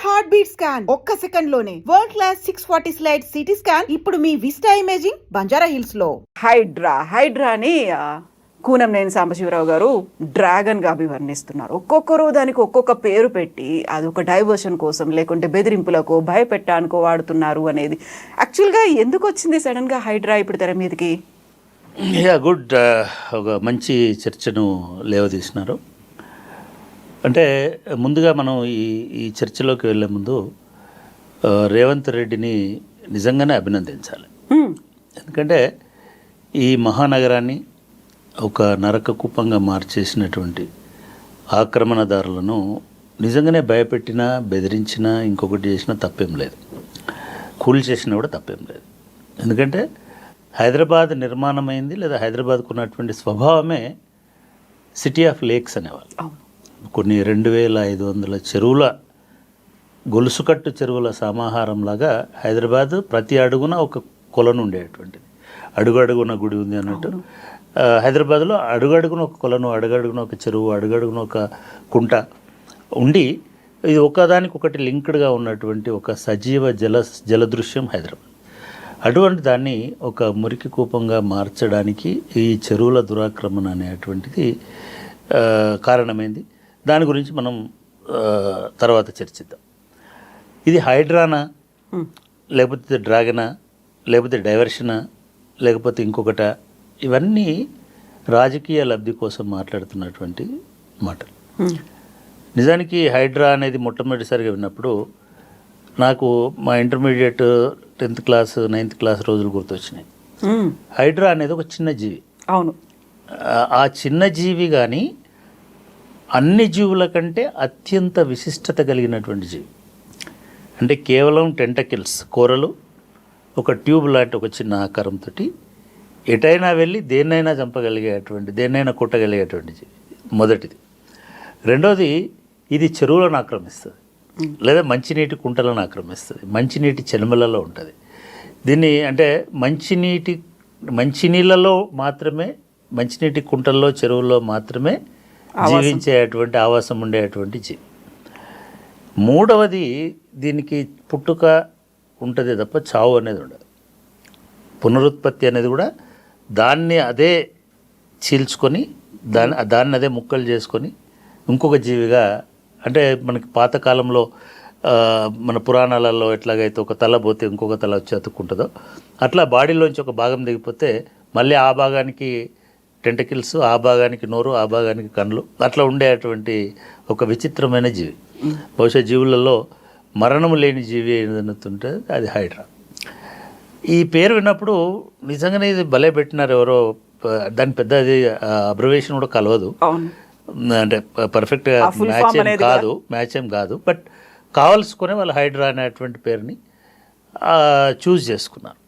Heart beat scan ఒక్క second లోనే world class 640 slide CT scan ఇప్పుడు మీ విస్టా ఇమేజింగ్ బంజారా హిల్స్ లో. హైడ్రాని కూనంనేని సాంబశివరావు గారు డ్రాగన్గా అభివర్ణిస్తున్నారు. ఒక్కొక్కరు దానికి ఒక్కొక్క పేరు పెట్టి అది ఒక డైవర్షన్ కోసం లేకుంటే బెదిరింపులకు భయపెట్టడానికో వాడుతున్నారు అనేది యాక్చువల్గా ఎందుకు వచ్చింది సడన్గా హైడ్రా ఇప్పుడు తెర మీదకి? గుడ్, ఒక మంచి చర్చను లేవదీసినారు. అంటే ముందుగా మనం ఈ చర్చలోకి వెళ్ళే ముందు రేవంత్ రెడ్డిని నిజంగానే అభినందించాలి. ఎందుకంటే ఈ మహానగరాన్ని ఒక నరక కూపంగా మార్చేసినటువంటి ఆక్రమణదారులను నిజంగానే భయపెట్టినా బెదిరించినా ఇంకొకటి చేసినా తప్పేం లేదు, కూల్ చేసినా కూడా తప్పేం లేదు. ఎందుకంటే హైదరాబాద్ నిర్మాణమైంది లేదా హైదరాబాద్కు ఉన్నటువంటి స్వభావమే సిటీ ఆఫ్ లేక్స్ అనేవాళ్ళు. కొన్ని 2500 చెరువుల గొలుసుకట్టు చెరువుల సమాహారంలాగా హైదరాబాద్ ప్రతి అడుగున ఒక కొలను ఉండేటువంటిది. అడుగడుగున గుడి ఉంది అన్నట్టు హైదరాబాద్లో అడుగడుగున ఒక కొలను, అడుగడుగున ఒక చెరువు, అడుగడుగున ఒక కుంట ఉండి ఇది ఒకదానికొకటి లింక్డ్గా ఉన్నటువంటి ఒక సజీవ జలదృశ్యం హైదరాబాద్. అటువంటి దాన్ని ఒక మురికి కూపంగా మార్చడానికి ఈ చెరువుల దురాక్రమణ అనేటువంటిది కారణమైంది. దాని గురించి మనం తర్వాత చర్చిద్దాం. ఇది హైడ్రానా, లేకపోతే డ్రాగనా, లేకపోతే డైవర్షనా, లేకపోతే ఇంకొకట, ఇవన్నీ రాజకీయ లబ్ధి కోసం మాట్లాడుతున్నటువంటి మాటలు. నిజానికి హైడ్రా అనేది మొట్టమొదటిసారిగా విన్నప్పుడు నాకు మా intermediate 10th class 9th class రోజులు గుర్తొచ్చినాయి. హైడ్రా అనేది ఒక చిన్న జీవి. అవును, ఆ చిన్న జీవి కానీ అన్ని జీవుల కంటే అత్యంత విశిష్టత కలిగినటువంటి జీవి. అంటే కేవలం టెంటకిల్స్, కూరలు, ఒక ట్యూబ్ లాంటి ఒక చిన్న ఆకారంతో ఎటైనా వెళ్ళి దేన్నైనా చంపగలిగేటువంటి, దేన్నైనా కొట్టగలిగేటువంటి జీవి మొదటిది. రెండోది, ఇది చెరువులను ఆక్రమిస్తుంది లేదా మంచినీటి కుంటలను ఆక్రమిస్తుంది, మంచినీటి చెలుమలలో ఉంటుంది. దీన్ని అంటే మంచినీళ్ళలో మాత్రమే, మంచినీటి కుంటల్లో చెరువుల్లో మాత్రమే జీవించేటువంటి ఆవాసం ఉండేటువంటి జీవి. మూడవది, దీనికి పుట్టుక ఉంటుంది తప్ప చావు అనేది ఉండదు. పునరుత్పత్తి అనేది కూడా దాన్ని అదే చీల్చుకొని దాన్ని అదే ముక్కలు చేసుకొని ఇంకొక జీవిగా, అంటే మనకి పాతకాలంలో మన పురాణాలలో ఎట్లాగైతే ఒక తల పోతే ఇంకొక తల వచ్చి అతుక్కుంటుందో అట్లా బాడీలోంచి ఒక భాగం దిగిపోతే మళ్ళీ ఆ భాగానికి టెంటకిల్స్, ఆ భాగానికి నోరు, ఆ భాగానికి కళ్ళు, అట్లా ఉండేటువంటి ఒక విచిత్రమైన జీవి. బహుశా జీవులలో మరణము లేని జీవి ఏదైతుంటే అది హైడ్రా. ఈ పేరు విన్నప్పుడు నిజంగానే ఇది భలే పెట్టినారు ఎవరో, దాని పెద్ద అది అబ్జర్వేషన్ కూడా కలవదు, అంటే పర్ఫెక్ట్గా మ్యాచ్ ఏం కాదు. బట్ కావాల్సుకునే వాళ్ళు హైడ్రా అనేటువంటి పేరుని చూస్ చేసుకున్నారు.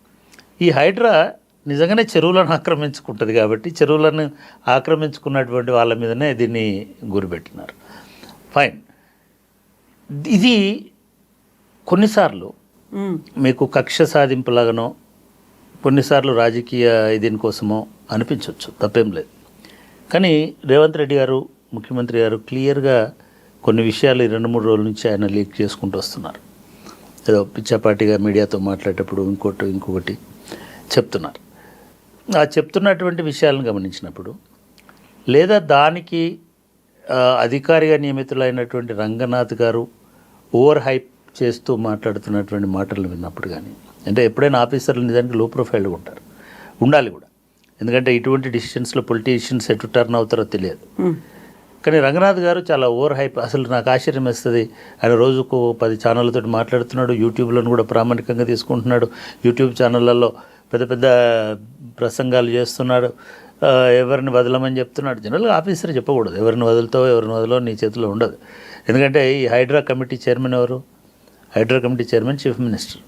ఈ హైడ్రా నిజంగానే చెరువులను ఆక్రమించుకుంటుంది కాబట్టి చెరువులను ఆక్రమించుకున్నటువంటి వాళ్ళ మీదనే దీన్ని గురిపెట్టినారు. ఫైన్. ఇది కొన్నిసార్లు మీకు కక్ష సాధింపులాగానో, కొన్నిసార్లు రాజకీయ దీనికోసమో అనిపించవచ్చు, తప్పేం లేదు. కానీ రేవంత్ రెడ్డి గారు, ముఖ్యమంత్రి గారు క్లియర్గా కొన్ని విషయాలు 2-3 రోజుల నుంచి ఆయన లీక్ చేసుకుంటూ వస్తున్నారు. ఏదో పిచ్చాపాటిగా మీడియాతో మాట్లాడేటప్పుడు ఇంకొకటి చెప్తున్నారు. ఆ చెప్తున్నటువంటి విషయాలను గమనించినప్పుడు, లేదా దానికి అధికారిగా నియమితులైనటువంటి రంగనాథ్ గారు ఓవర్ హైప్ చేస్తూ మాట్లాడుతున్నటువంటి మాటలు విన్నప్పుడు కానీ, అంటే ఎప్పుడైనా ఆఫీసర్లు నిజానికి లో ప్రొఫైల్గా ఉంటారు, ఉండాలి కూడా. ఎందుకంటే ఇటువంటి డిసిషన్స్లో పొలిటీషియన్స్ ఎటు టర్న్ అవుతారో తెలియదు. కానీ రంగనాథ్ గారు చాలా ఓవర్ హైప్. అసలు నాకు ఆశ్చర్యం వేస్తుంది, ఆయన రోజుకు 10 ఛానళ్ళతో మాట్లాడుతున్నాడు, యూట్యూబ్లను కూడా ప్రామాణికంగా తీసుకుంటున్నాడు, యూట్యూబ్ ఛానళ్ళల్లో పెద్ద పెద్ద ప్రసంగాలు చేస్తున్నాడు, ఎవరిని వదలమని చెప్తున్నాడు. జనరల్గా ఆఫీసర్ చెప్పకూడదు, ఎవరిని వదలో నీ చేతిలో ఉండదు. ఎందుకంటే ఈ హైడ్రా కమిటీ చైర్మన్ ఎవరు? HYDRAA committee chairman chief minister.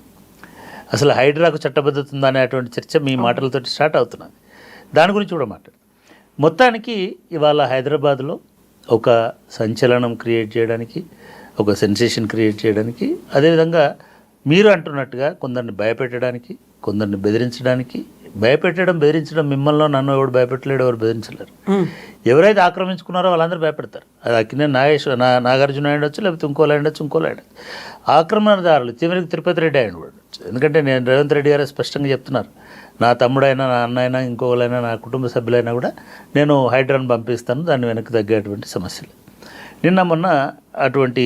అసలు హైడ్రాకు చట్టబద్ధత ఉందా అనేటువంటి చర్చ మీ మాటలతో స్టార్ట్ అవుతున్నది. దాని గురించి కూడా మాట్లాడు. మొత్తానికి ఇవాళ హైదరాబాద్లో ఒక సంచలనం క్రియేట్ చేయడానికి, ఒక సెన్సేషన్ క్రియేట్ చేయడానికి, అదేవిధంగా మీరు అంటున్నట్టుగా కొందరిని భయపెట్టడానికి, కొందరిని బెదిరించడానికి, భయపెట్టడం, బెదిరించడం, మిమ్మల్ని నన్ను ఎవడు భయపెట్టలేడు, ఎవరు బెదిరించలేరు. ఎవరైతే ఆక్రమించుకున్నారో వాళ్ళందరూ భయపెడతారు. అది అక్కినే నాగార్జున అయ్యొచ్చు, లేకపోతే ఇంకోలా అయ్యొచ్చు. ఆక్రమణదారులు చివరికి తిరుపతి రెడ్డి అయ్యవచ్చు. ఎందుకంటే నేను రేవంత్ రెడ్డి గారు స్పష్టంగా చెప్తున్నారు, నా తమ్ముడైనా, నా అన్నైనా, ఇంకోలైనా, నా కుటుంబ సభ్యులైనా కూడా నేను హైడ్రాను పంపిస్తాను, దాన్ని వెనక్కి తగ్గేటువంటి సమస్యలు. నిన్న మొన్న అటువంటి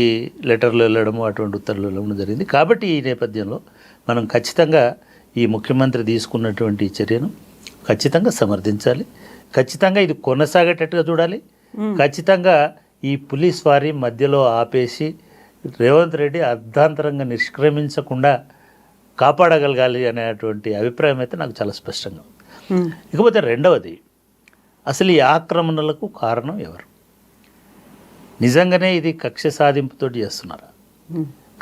లెటర్లు వెళ్ళడము, అటువంటి ఉత్తర్వులు వెళ్ళడం జరిగింది. కాబట్టి ఈ నేపథ్యంలో మనం ఖచ్చితంగా ఈ ముఖ్యమంత్రి తీసుకున్నటువంటి చర్యను ఖచ్చితంగా సమర్థించాలి. ఖచ్చితంగా ఇది కొనసాగేటట్టుగా చూడాలి. ఖచ్చితంగా ఈ పోలీస్ వారి మధ్యలో ఆపేసి రేవంత్ రెడ్డి అర్ధాంతరంగా నిష్క్రమించకుండా కాపాడగలగాలి అనేటువంటి అభిప్రాయం అయితే నాకు చాలా స్పష్టంగా ఉంది. ఇకపోతే రెండవది, అసలు ఈ ఆక్రమణలకు కారణం ఎవరు? నిజంగానే ఇది కక్ష సాధింపుతో చేస్తున్నారా?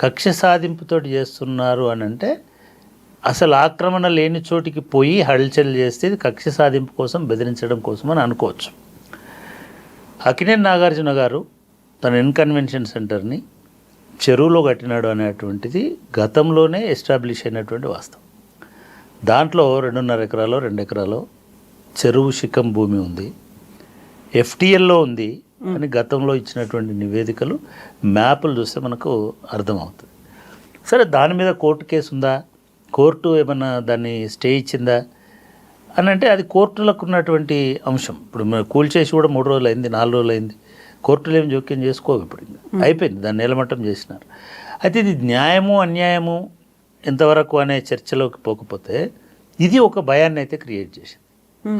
కక్ష సాధింపుతో చేస్తున్నారు అని అంటే అసలు ఆక్రమణ లేని చోటికి పోయి హల్చల్ చేస్తే ఇది కక్ష సాధింపు కోసం, బెదిరించడం కోసం అని అనుకోవచ్చు. అక్కినేని నాగార్జున గారు తన ఇన్కన్వెన్షన్ సెంటర్ని చెరువులో కట్టినాడు అనేటువంటిది గతంలోనే ఎస్టాబ్లిష్ అయినటువంటి వాస్తవం. దాంట్లో 2.5 ఎకరాలో 2 ఎకరాలో చెరువు శిఖం భూమి ఉంది, ఎఫ్టీఎల్లో ఉంది అని గతంలో ఇచ్చినటువంటి నివేదికలు, మ్యాపులు చూస్తే మనకు అర్థమవుతుంది. సరే, దాని మీద కోర్టు కేసు ఉందా, కోర్టు ఏమన్నా దాన్ని స్టే ఇచ్చిందా అని అంటే అది కోర్టులకు ఉన్నటువంటి అంశం. ఇప్పుడు కూల్చేసి కూడా 3 రోజులు అయింది, 4 రోజులు అయింది, కోర్టులు ఏమి జోక్యం చేసుకోవు. ఇప్పుడు అయిపోయింది, దాన్ని నిలమట్టం చేసినారు. అయితే ఇది న్యాయము అన్యాయము ఎంతవరకు అనే చర్చలోకి పోకపోతే ఇది ఒక భయాన్ని అయితే క్రియేట్ చేసింది.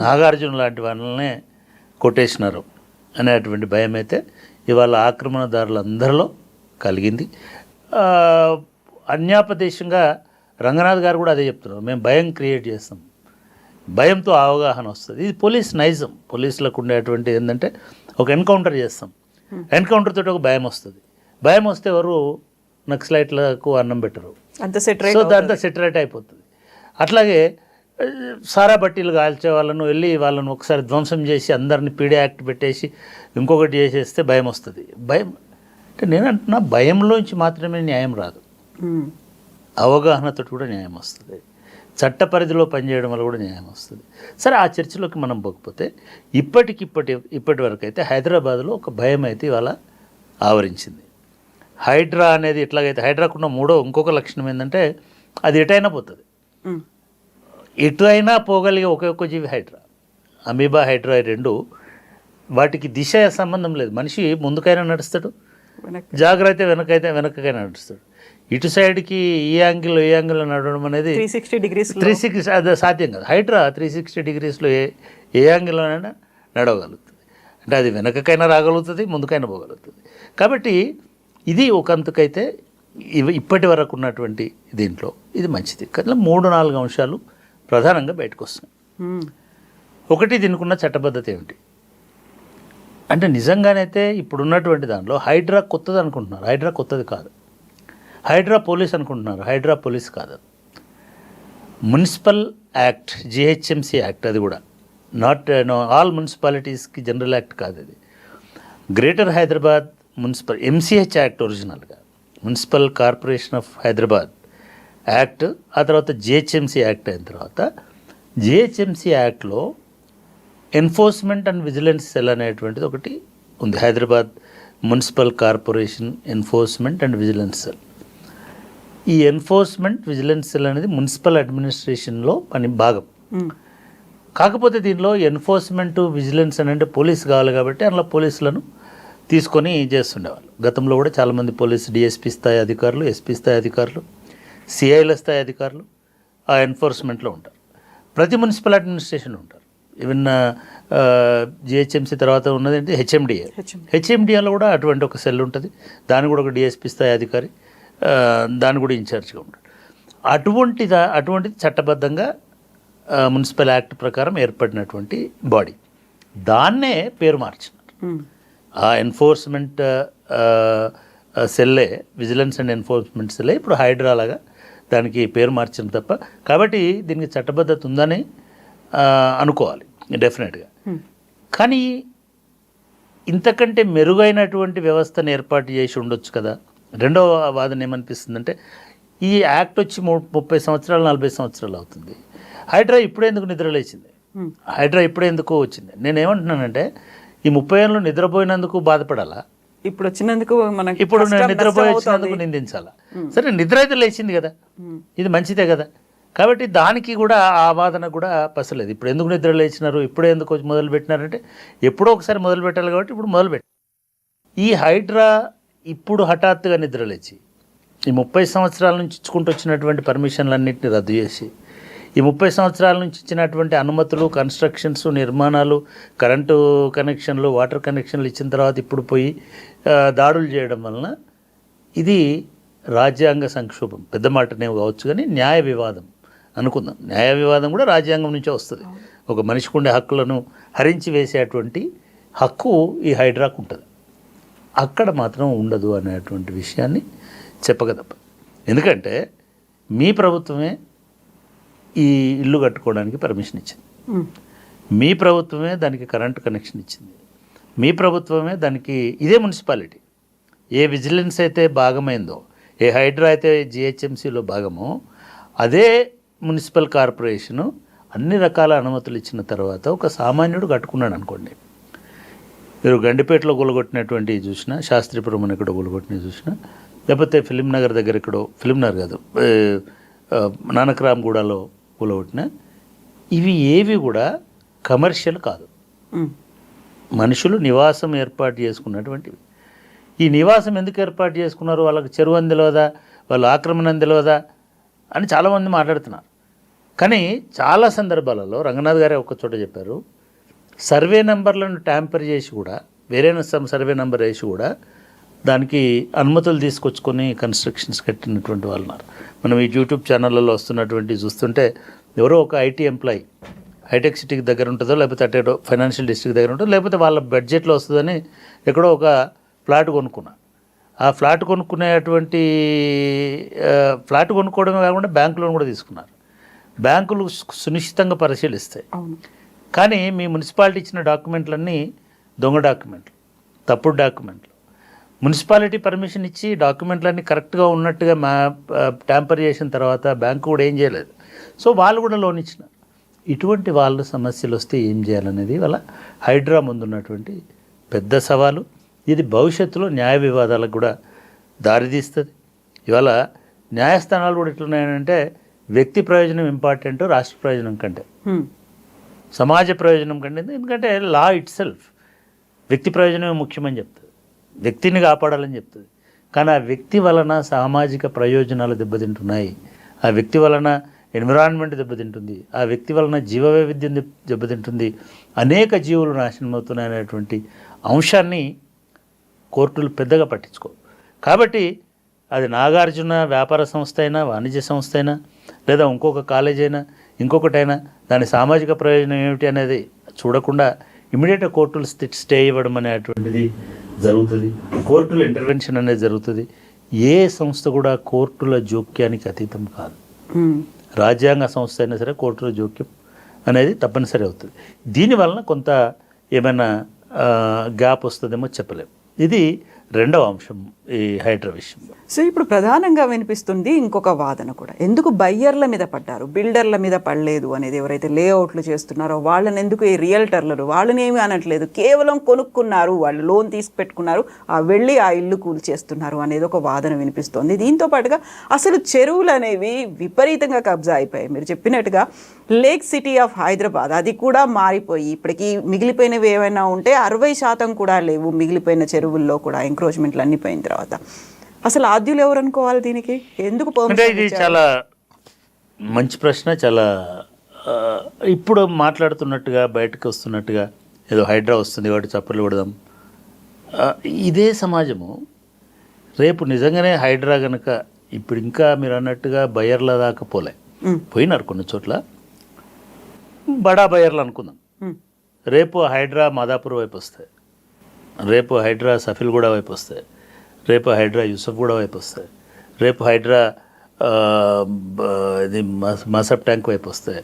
నాగార్జున లాంటి వాళ్ళనే కొట్టేసినారు అనేటువంటి భయం అయితే ఇవాళ ఆక్రమణదారులందరిలో కలిగింది. అన్యాపదేశంగా రంగనాథ్ గారు కూడా అదే చెప్తున్నారు, మేము భయం క్రియేట్ చేస్తాం, భయంతో అవగాహన వస్తుంది. ఇది పోలీస్ నైజం. పోలీసులకు ఉండేటువంటి ఏంటంటే ఒక ఎన్కౌంటర్ చేస్తాం, ఎన్కౌంటర్ తోటి ఒక భయం వస్తుంది. భయం వస్తే ఎవరు నక్సలైట్లకు అన్నం పెట్టరు, సో దాంతో సెటరేట్ అయిపోతుంది. అట్లాగే సారా బట్టీలు కాల్చే వాళ్ళను వెళ్ళి వాళ్ళను ఒకసారి ధ్వంసం చేసి అందరిని పీడే యాక్ట్ పెట్టేసి ఇంకొకటి చేసేస్తే భయం వస్తుంది. భయం అంటే నేను అంటున్నా, భయంలోంచి మాత్రమే న్యాయం రాదు, అవగాహనతో కూడా న్యాయం వస్తుంది, చట్ట పరిధిలో పనిచేయడం వల్ల కూడా న్యాయం వస్తుంది. సరే, ఆ చర్చలోకి మనం పోకపోతే ఇప్పటి వరకు అయితే హైదరాబాద్లో ఒక భయం అయితే ఇవాళ ఆవరించింది. హైడ్రా అనేది ఎట్లాగైతే హైడ్రాకున్న ఇంకొక లక్షణం ఏంటంటే అది ఎటైనా పోతుంది, ఎటు అయినా పోగలిగే ఒకే జీవి హైడ్రా. అమీబా, హైడ్రా రెండు వాటికి దిశ సంబంధం లేదు. మనిషి ముందుకైనా నడుస్తాడు, జాగ్రత్త వెనకైనా నడుస్తాడు. ఇటు సైడ్కి ఈ యాంగిల్లో నడవడం అనేది 360 అది సాధ్యం కాదు. హైడ్రా 360 డిగ్రీస్లో ఏ యాంగిల్లోనైనా నడవగలుగుతుంది. అంటే అది వెనకకైనా రాగలుగుతుంది, ముందుకైనా పోగలుగుతుంది. కాబట్టి ఇది ఒకంతకైతే ఇప్పటి వరకు ఉన్నటువంటి దీంట్లో ఇది మంచిది. కానీ 3-4 అంశాలు ప్రధానంగా బయటకు వస్తున్నాయి. ఒకటి, దీనికి ఉన్న చట్టబద్ధత ఏమిటి అంటే నిజంగానైతే ఇప్పుడున్నటువంటి దాంట్లో హైడ్రా కొత్తది అనుకుంటున్నారు. హైడ్రా కొత్తది కాదు. హైడ్రా పోలీస్ అనుకుంటున్నారు. హైడ్రా పోలీస్ కాదు, మున్సిపల్ యాక్ట్, జిహెచ్ఎంసీ యాక్ట్. అది కూడా ఆల్ మున్సిపాలిటీస్కి జనరల్ యాక్ట్ కాదు. అది greater Hyderabad municipal MCH act ఒరిజినల్గా, municipal corporation of Hyderabad act. ఆ తర్వాత జిహెచ్ఎంసీ యాక్ట్ అయిన తర్వాత జిహెచ్ఎంసీ యాక్ట్లో ఎన్ఫోర్స్మెంట్ అండ్ విజిలెన్స్ సెల్ అనేటువంటిది ఒకటి ఉంది. Hyderabad municipal corporation enforcement and vigilance cell. ఈ ఎన్ఫోర్స్మెంట్ విజిలెన్స్ సెల్ అనేది మున్సిపల్ అడ్మినిస్ట్రేషన్లో భాగం. కాకపోతే దీనిలో ఎన్ఫోర్స్మెంట్ విజిలెన్స్ అని అంటే పోలీస్ కావాలి కాబట్టి అందులో పోలీసులను తీసుకొని చేస్తుండేవాళ్ళు. గతంలో కూడా చాలామంది పోలీసు డిఎస్పీ స్థాయి అధికారులు, ఎస్పీ స్థాయి అధికారులు, సిఐల స్థాయి అధికారులు ఆ ఎన్ఫోర్స్మెంట్లో ఉంటారు. ప్రతి మున్సిపల్ అడ్మినిస్ట్రేషన్ ఉంటారు. ఈవెన్ జిహెచ్ఎంసీ తర్వాత ఉన్నది ఏంటి హెచ్ఎండిఏ. హెచ్ఎండిఏలో కూడా అటువంటి ఒక సెల్ ఉంటుంది. దాని కూడా ఒక డిఎస్పీ స్థాయి అధికారి, దాని కూడా ఇన్ఛార్జ్గా ఉంటాడు. అటువంటిది చట్టబద్ధంగా మున్సిపల్ యాక్ట్ ప్రకారం ఏర్పడినటువంటి బాడీ. దాన్నే పేరు మార్చినారు. ఆ ఎన్ఫోర్స్మెంట్ సెల్లే, విజిలెన్స్ అండ్ ఎన్ఫోర్స్మెంట్ సెల్లే ఇప్పుడు హైడ్రా లాగా దానికి పేరు మార్చిన తప్ప. కాబట్టి దీనికి చట్టబద్ధత ఉందని అనుకోవాలి డెఫినెట్గా. కానీ ఇంతకంటే మెరుగైనటువంటి వ్యవస్థను ఏర్పాటు చేసి ఉండొచ్చు కదా. రెండవ వాదన ఏమనిపిస్తుందంటే, ఈ యాక్ట్ వచ్చి 30 సంవత్సరాలు 40 సంవత్సరాలు అవుతుంది. హైడ్రా ఇప్పుడే ఎందుకు నిద్రలేచింది, హైడ్రా ఇప్పుడే ఎందుకు వచ్చింది? నేనేమంటున్నానంటే ఈ 30 ఏళ్ళు నిద్రపోయినందుకు బాధపడాలా, ఇప్పుడు వచ్చినందుకు మనకి ఇప్పుడు నేను కష్టం, నిద్రపోయి నష్టం వచ్చినందుకు అవుతుంది. నిందించాలా? సరే, నిద్ర అయితే లేచింది కదా, ఇది మంచిదే కదా. కాబట్టి దానికి కూడా ఆ వాదన కూడా పసలేదు. ఇప్పుడు ఎందుకు నిద్ర లేచినారు, ఇప్పుడే ఎందుకు మొదలు పెట్టినారంటే ఎప్పుడో ఒకసారి మొదలు పెట్టాలి కాబట్టి ఇప్పుడు మొదలుపెట్టి ఈ హైడ్రా ఇప్పుడు హఠాత్తుగా నిద్ర లేచి ఈ 30 సంవత్సరాల నుంచి ఇచ్చుకుంటూ వచ్చినటువంటి పర్మిషన్లన్నింటినీ రద్దు చేసి ఈ 30 సంవత్సరాల నుంచి ఇచ్చినటువంటి అనుమతులు, కన్స్ట్రక్షన్స్, నిర్మాణాలు, కరెంటు కనెక్షన్లు, వాటర్ కనెక్షన్లు ఇచ్చిన తర్వాత ఇప్పుడు పోయి దాడులు చేయడం వలన ఇది రాజ్యాంగ సంక్షోభం, పెద్ద మాటనే కావచ్చు కానీ న్యాయ వివాదం అనుకుందాం. న్యాయ వివాదం కూడా రాజ్యాంగం నుంచే వస్తుంది. ఒక మనిషికి ఉండే హక్కులను హరించి వేసేటువంటి హక్కు ఈ హైడ్రాకు ఉంటుంది, అక్కడ మాత్రం ఉండదు అనేటువంటి విషయాన్ని చెప్పగదప్ప. ఎందుకంటే మీ ప్రభుత్వమే ఈ ఇల్లు కట్టుకోవడానికి పర్మిషన్ ఇచ్చింది, మీ ప్రభుత్వమే దానికి కరెంటు కనెక్షన్ ఇచ్చింది, మీ ప్రభుత్వమే దానికి, ఇదే మున్సిపాలిటీ ఏ విజిలెన్స్ అయితే భాగమైందో, ఏ హైడ్రా అయితే జిహెచ్ఎంసీలో భాగమో, అదే మున్సిపల్ కార్పొరేషను అన్ని రకాల అనుమతులు ఇచ్చిన తర్వాత ఒక సామాన్యుడు కట్టుకున్నాడు అనుకోండి. మీరు గండిపేటలో గొలగొట్టినటువంటి చూసినా, శాస్త్రీపురం అని ఎక్కడో గొలగొట్టినవి చూసినా, లేకపోతే ఫిలిం నగర్ దగ్గర ఎక్కడో, ఫిలిం నగర్ కాదు నానక్రామ్గూడలో కూలగొట్టిన, ఇవి ఏవి కూడా కమర్షియల్ కాదు, మనుషులు నివాసం ఏర్పాటు చేసుకున్నటువంటివి. ఈ నివాసం ఎందుకు ఏర్పాటు చేసుకున్నారు, వాళ్ళకి చెరువు అని తెలియదా, వాళ్ళ ఆక్రమణ అని తెలియదా అని చాలామంది మాట్లాడుతున్నారు. కానీ చాలా సందర్భాలలో రంగనాథ్ గారే ఒక చోట చెప్పారు, సర్వే నెంబర్లను ట్యాంపర్ చేసి కూడా, వేరే సర్వే నెంబర్ వేసి కూడా దానికి అనుమతులు తీసుకొచ్చుకొని కన్స్ట్రక్షన్స్ కట్టినటువంటి వాళ్ళు ఉన్నారు. మనం ఈ యూట్యూబ్ ఛానళ్ళలో వస్తున్నటువంటి చూస్తుంటే ఎవరో ఒక ఐటీ ఎంప్లాయీ హైటెక్ సిటీకి దగ్గర ఉంటుందో, లేకపోతే అటేటో ఫైనాన్షియల్ డిస్ట్రిక్ట్ దగ్గర ఉంటుందో, లేకపోతే వాళ్ళ బడ్జెట్లో వస్తుందని ఎక్కడో ఒక ఫ్లాట్ కొనుక్కున్నా. ఆ ఫ్లాట్ కొనుక్కునేటువంటి ఫ్లాట్ కొనుక్కోవడమే కాకుండా బ్యాంకు లోన్ కూడా తీసుకున్నారు. బ్యాంకులు సునిశ్చితంగా పరిశీలిస్తాయి. కానీ మీ మున్సిపాలిటీ ఇచ్చిన డాక్యుమెంట్లన్నీ దొంగ డాక్యుమెంట్లు, తప్పుడు డాక్యుమెంట్లు. మున్సిపాలిటీ పర్మిషన్ ఇచ్చి డాక్యుమెంట్లన్నీ కరెక్ట్గా ఉన్నట్టుగా ట్యాంపర్ చేసిన తర్వాత బ్యాంకు కూడా ఏం చేయలేదు. సో వాళ్ళు కూడా లోన్ ఇచ్చినారు. ఇటువంటి వాళ్ళ సమస్యలు వస్తే ఏం చేయాలనేది వాళ్ళ హైడ్రా ముందున్నటువంటి పెద్ద సవాలు. ఇది భవిష్యత్తులో న్యాయ వివాదాలకు కూడా దారితీస్తుంది. ఇవాళ న్యాయస్థానాలు కూడా ఎట్లున్నాయంటే వ్యక్తి ప్రయోజనం ఇంపార్టెంట్ రాష్ట్ర ప్రయోజనం కంటే, సమాజ ప్రయోజనం కంటే. ఎందుకంటే లా ఇట్ సెల్ఫ్ వ్యక్తి ప్రయోజనమే ముఖ్యమని చెప్తుంది, వ్యక్తిని కాపాడాలని చెప్తుంది. కానీ ఆ వ్యక్తి వలన సామాజిక ప్రయోజనాలు దెబ్బతింటున్నాయి, ఆ వ్యక్తి వలన ఎన్విరాన్మెంట్ దెబ్బతింటుంది, ఆ వ్యక్తి వలన జీవ వైవిధ్యం దెబ్బతింటుంది, అనేక జీవులు నాశనం అవుతున్నాయి అనేటువంటి అంశాన్ని కోర్టులు పెద్దగా పట్టించుకో. కాబట్టి అది నాగార్జున వ్యాపార సంస్థ అయినా, వాణిజ్య సంస్థ అయినా, లేదా ఇంకొక కాలేజ్ అయినా, ఇంకొకటైనా, దాని సామాజిక ప్రయోజనం ఏమిటి అనేది చూడకుండా ఇమీడియట్గా కోర్టులు స్టే ఇవ్వడం అనేటువంటిది జరుగుతుంది. కోర్టుల ఇంటర్వెన్షన్ అనేది జరుగుతుంది. ఏ సంస్థ కూడా కోర్టుల జోక్యానికి అతీతం కాదు. రాజ్యాంగ సంస్థ అయినా సరే కోర్టుల జోక్యం అనేది తప్పనిసరి అవుతుంది. దీనివలన కొంత ఏమైనా గ్యాప్ వస్తుందేమో చెప్పలేము. ఇది రెండవ అంశం ఈ హైడ్రా విషయంలో. సో ఇప్పుడు ప్రధానంగా వినిపిస్తుంది ఇంకొక వాదన కూడా, ఎందుకు బయ్యర్ల మీద పడ్డారు, బిల్డర్ల మీద పడలేదు అనేది. ఎవరైతే లేఅవుట్లు చేస్తున్నారో వాళ్ళని ఎందుకు ఈ రియల్టర్లు వాళ్ళని ఏమీ అనట్లేదు, కేవలం కొనుక్కున్నారు, వాళ్ళు లోన్ తీసి పెట్టుకున్నారు, వెళ్ళి ఆ ఇల్లు కూల్చేస్తున్నారు అనేది ఒక వాదన వినిపిస్తోంది. దీంతో పాటుగా అసలు చెరువులు అనేవి విపరీతంగా కబ్జా అయిపోయాయి. మీరు చెప్పినట్టుగా లేక్ సిటీ ఆఫ్ హైదరాబాద్ అది కూడా మారిపోయి ఇప్పటికీ మిగిలిపోయినవి ఏమైనా ఉంటే 60% కూడా లేవు మిగిలిపోయిన చెరువుల్లో కూడా, ఎంక్రోచ్మెంట్లు అన్ని పోయిన తర్వాత. అసలు ఆద్యులు ఎవరు అనుకోవాలి దీనికి, ఎందుకు? అంటే ఇది చాలా మంచి ప్రశ్న. చాలా ఇప్పుడు మాట్లాడుతున్నట్టుగా బయటకు వస్తున్నట్టుగా ఏదో హైడ్రా వస్తుంది కాబట్టి చప్పట్లు కొడదాం, ఇదే సమాజము రేపు నిజంగానే హైడ్రా కనుక ఇప్పుడు ఇంకా మీరు అన్నట్టుగా బయర్ల దాకా పోయినారు కొన్ని చోట్ల, బడా బయర్లు అనుకుందాం. రేపు హైడ్రా మాదాపూర్ వైపు వస్తాయి, రేపు హైడ్రా సఫిల్గూడ వైపు వస్తాయి, రేపు హైడ్రా యూసఫ్గూడ వైపు వస్తాయి, రేపు హైడ్రా ఇది మసబ్ ట్యాంక్ వైపు వస్తాయి.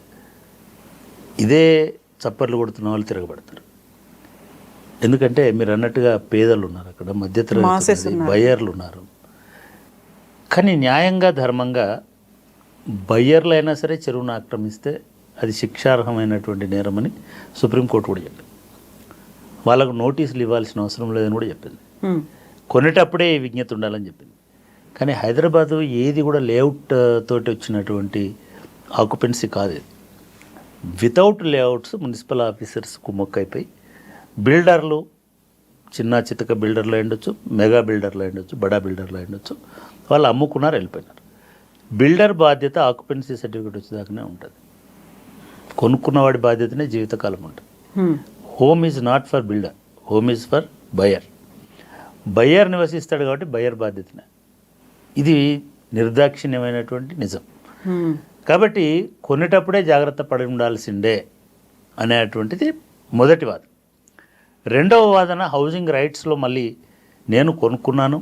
ఇదే చప్పర్లు కొడుతున్న వాళ్ళు తిరగబడతారు. ఎందుకంటే మీరు అన్నట్టుగా పేదలు ఉన్నారు అక్కడ, మధ్యతరగతి బయ్యర్లు ఉన్నారు. కానీ న్యాయంగా ధర్మంగా బయ్యర్లు అయినా సరే చెరువును ఆక్రమిస్తే అది శిక్షార్హమైనటువంటి నేరమని సుప్రీంకోర్టు కూడా చెప్పింది. వాళ్ళకు నోటీసులు ఇవ్వాల్సిన అవసరం లేదని కూడా చెప్పింది. కొనేటప్పుడే విజ్ఞత ఉండాలని చెప్పింది. కానీ హైదరాబాదు ఏది కూడా లేఅవుట్ తోటి వచ్చినటువంటి ఆక్యుపెన్సీ కాదు ఇది. వితౌట్ లేఅవుట్స్ మున్సిపల్ ఆఫీసర్స్ కుమ్మక్కైపోయి బిల్డర్లు, చిన్న చితక బిల్డర్లు ఉండొచ్చు, మెగా బిల్డర్లు ఉండొచ్చు, బడా బిల్డర్లు ఉండొచ్చు, వాళ్ళు అమ్ముకున్నారు, వెళ్ళిపోయినారు. బిల్డర్ బాధ్యత ఆక్యుపెన్సీ సర్టిఫికేట్ వచ్చేదాకానే ఉంటుంది. కొనుక్కున్నవాడి బాధ్యతనే జీవితకాలం ఉంటుంది. Home is not for builder, home is for buyer. Buyer నివసిస్తాడు కాబట్టి బయ్యర్ బాధ్యతనే. ఇది నిర్దాక్షిణ్యమైనటువంటి నిజం. కాబట్టి కొనేటప్పుడే జాగ్రత్త పడి ఉండాల్సిందే అనేటువంటిది మొదటి వాదన. రెండవ వాదన హౌసింగ్ రైట్స్లో మళ్ళీ నేను కొనుక్కున్నాను,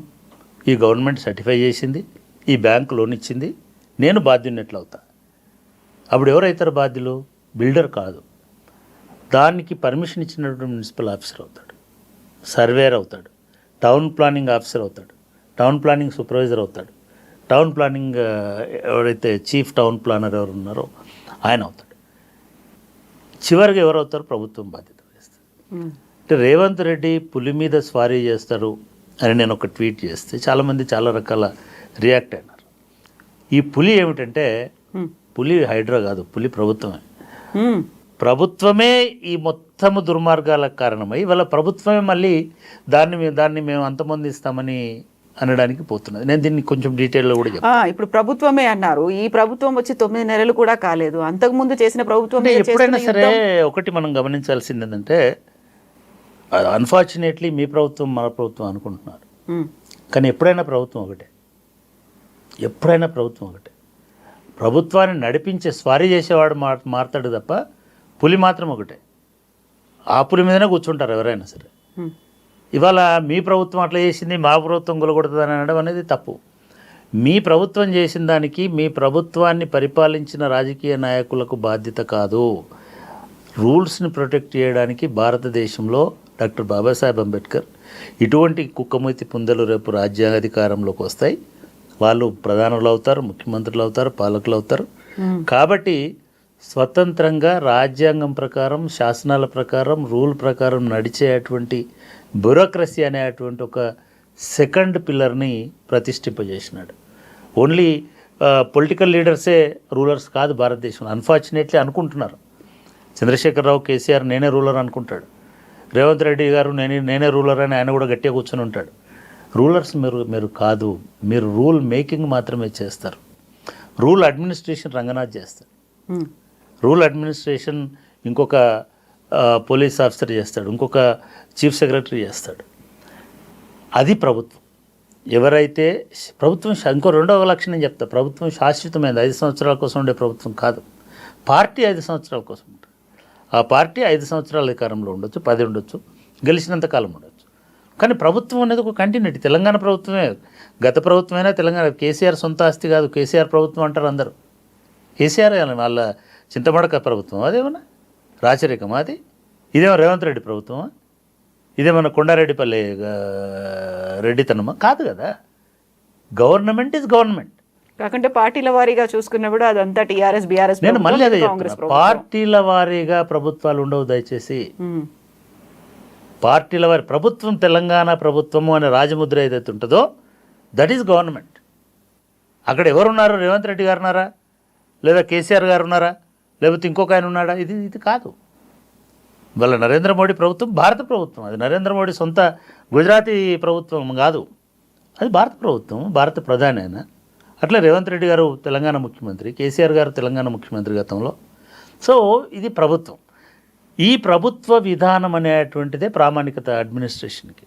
ఈ గవర్నమెంట్ సర్టిఫై చేసింది, ఈ బ్యాంకు లోన్ ఇచ్చింది, నేను బాధ్యున్నట్లు అవుతా. అప్పుడు ఎవరైతారు బాధ్యులు? బిల్డర్ కాదు, దానికి పర్మిషన్ ఇచ్చినటువంటి మున్సిపల్ ఆఫీసర్ అవుతాడు, సర్వేయర్ అవుతాడు, టౌన్ ప్లానింగ్ ఆఫీసర్ అవుతాడు, టౌన్ ప్లానింగ్ సూపర్వైజర్ అవుతాడు, టౌన్ ప్లానింగ్ ఎవరైతే చీఫ్ టౌన్ ప్లానర్ ఎవరు ఉన్నారో ఆయన అవుతాడు. చివరికి ఎవరు అవుతారు? ప్రభుత్వం బాధ్యత వహిస్తుంది. అంటే రేవంత్ రెడ్డి పులి మీద స్వారీ చేస్తారు అని నేను ఒక ట్వీట్ చేస్తే చాలామంది చాలా రకాల రియాక్ట్ అయినారు. ఈ పులి ఏమిటంటే పులి హైడ్రా కాదు, పులి ప్రభుత్వమే. ప్రభుత్వమే ఈ మొత్తము దుర్మార్గాలకు కారణమై ఇవాళ ప్రభుత్వమే మళ్ళీ దాన్ని మేము అంతమొందిస్తామని అనడానికి పోతున్నది. నేను దీన్ని కొంచెం డీటెయిల్లో కూడా చెప్తాను. ఇప్పుడు ప్రభుత్వమే అన్నారు, ఈ ప్రభుత్వం వచ్చి 9 నెలలు కూడా కాలేదు. అంతకుముందు చేసిన ప్రభుత్వం ఎప్పుడైనా సరే ఒకటి మనం గమనించాల్సింది ఏంటంటే, అన్ఫార్చునేట్లీ మీ ప్రభుత్వం మన ప్రభుత్వం అనుకుంటున్నారు, కానీ ఎప్పుడైనా ప్రభుత్వం ఒకటే. ప్రభుత్వాన్ని నడిపించే స్వారీ చేసేవాడు మారతాడు తప్ప పులి మాత్రం ఒకటే. ఆ పులి మీదనే కూర్చుంటారు ఎవరైనా సరే. ఇవాళ మీ ప్రభుత్వం అట్లా చేసింది, మా ప్రభుత్వం గులగొడుతుందని అనడం అనేది తప్పు. మీ ప్రభుత్వం చేసిన దానికి మీ ప్రభుత్వాన్ని పరిపాలించిన రాజకీయ నాయకులకు బాధ్యత కాదు. రూల్స్ని ప్రొటెక్ట్ చేయడానికి భారతదేశంలో డాక్టర్ బాబాసాహెబ్ అంబేద్కర్ ఇటువంటి కుక్కమూతి పుందలు రేపు రాజ్యాంగాధికారంలోకి వస్తాయి, వాళ్ళు ప్రధానులు అవుతారు, ముఖ్యమంత్రులు అవుతారు, పాలకులు అవుతారు. కాబట్టి స్వతంత్రంగా రాజ్యాంగం ప్రకారం, శాసనాల ప్రకారం, రూల్ ప్రకారం నడిచేటువంటి బ్యూరోక్రసీ అనేటువంటి ఒక సెకండ్ పిల్లర్ని ప్రతిష్ఠింపజేసినాడు. ఓన్లీ పొలిటికల్ లీడర్సే రూలర్స్ కాదు భారతదేశంలో. అన్ఫార్చునేట్లీ అనుకుంటున్నారు. చంద్రశేఖరరావు, కేసీఆర్ నేనే రూలర్ అనుకుంటాడు. రేవంత్ రెడ్డి గారు నేనే రూలర్ అని ఆయన కూడా గట్టిగా కూర్చొని ఉంటాడు. రూలర్స్ మీరు కాదు, మీరు రూల్ మేకింగ్ మాత్రమే చేస్తారు. రూల్ అడ్మినిస్ట్రేషన్ రంగనాథ్ చేస్తారు. రూల్ అడ్మినిస్ట్రేషన్ ఇంకొక పోలీస్ ఆఫీసర్ చేస్తాడు, ఇంకొక చీఫ్ సెక్రటరీ చేస్తాడు. అది ప్రభుత్వం. ఎవరైతే ప్రభుత్వం ఇంకో రెండవ లక్షణం చెప్తా, ప్రభుత్వం శాశ్వతమైనది, 5 సంవత్సరాల కోసం ఉండే ప్రభుత్వం కాదు. పార్టీ 5 సంవత్సరాల కోసం ఉంటుంది. ఆ పార్టీ 5 సంవత్సరాల అధికారంలో ఉండొచ్చు, 10 ఉండొచ్చు, గెలిచినంత కాలం ఉండొచ్చు. కానీ ప్రభుత్వం అనేది ఒక కంటిన్యూటీ. తెలంగాణ ప్రభుత్వమే, గత ప్రభుత్వమైనా తెలంగాణ, కేసీఆర్ సొంత ఆస్తి కాదు, కేసీఆర్ ప్రభుత్వం అంటారు అందరూ. కేసీఆర్ వాళ్ళ చింతమడక ప్రభుత్వం అదేమన్నా రాచరికమా? అది ఇదేమో రేవంత్ రెడ్డి ప్రభుత్వమా? ఇదేమన్నా కొండారెడ్డిపల్లి రెడ్డితనమా? కాదు కదా. Government is government. కాకుంటే పార్టీల వారీగా చూసుకున్నప్పుడు అదంతా టీఆర్ఎస్, బీఆర్ఎస్. నేను మళ్ళీ అదే చెప్తున్నా, పార్టీల వారీగా ప్రభుత్వాలు ఉండవు దయచేసి. పార్టీల వారి ప్రభుత్వం, తెలంగాణ ప్రభుత్వము అనే రాజముద్ర ఏదైతే ఉంటుందో దట్ ఈజ్ గవర్నమెంట్. అక్కడ ఎవరున్నారు? రేవంత్ రెడ్డి గారు ఉన్నారా, లేదా కేసీఆర్ గారు ఉన్నారా, లేకపోతే ఇంకొక ఆయన ఉన్నాడా? ఇది కాదు. వాళ్ళ నరేంద్ర మోడీ ప్రభుత్వం భారత ప్రభుత్వం. అది నరేంద్ర మోడీ సొంత గుజరాతీ ప్రభుత్వం కాదు, అది భారత ప్రభుత్వం, భారత ప్రధాని ఆయన. అట్లా రేవంత్ రెడ్డి గారు తెలంగాణ ముఖ్యమంత్రి, కేసీఆర్ గారు తెలంగాణ ముఖ్యమంత్రి గతంలో. సో ఇది ప్రభుత్వం. ఈ ప్రభుత్వ విధానం అనేటువంటిదే ప్రామాణికత అడ్మినిస్ట్రేషన్కి.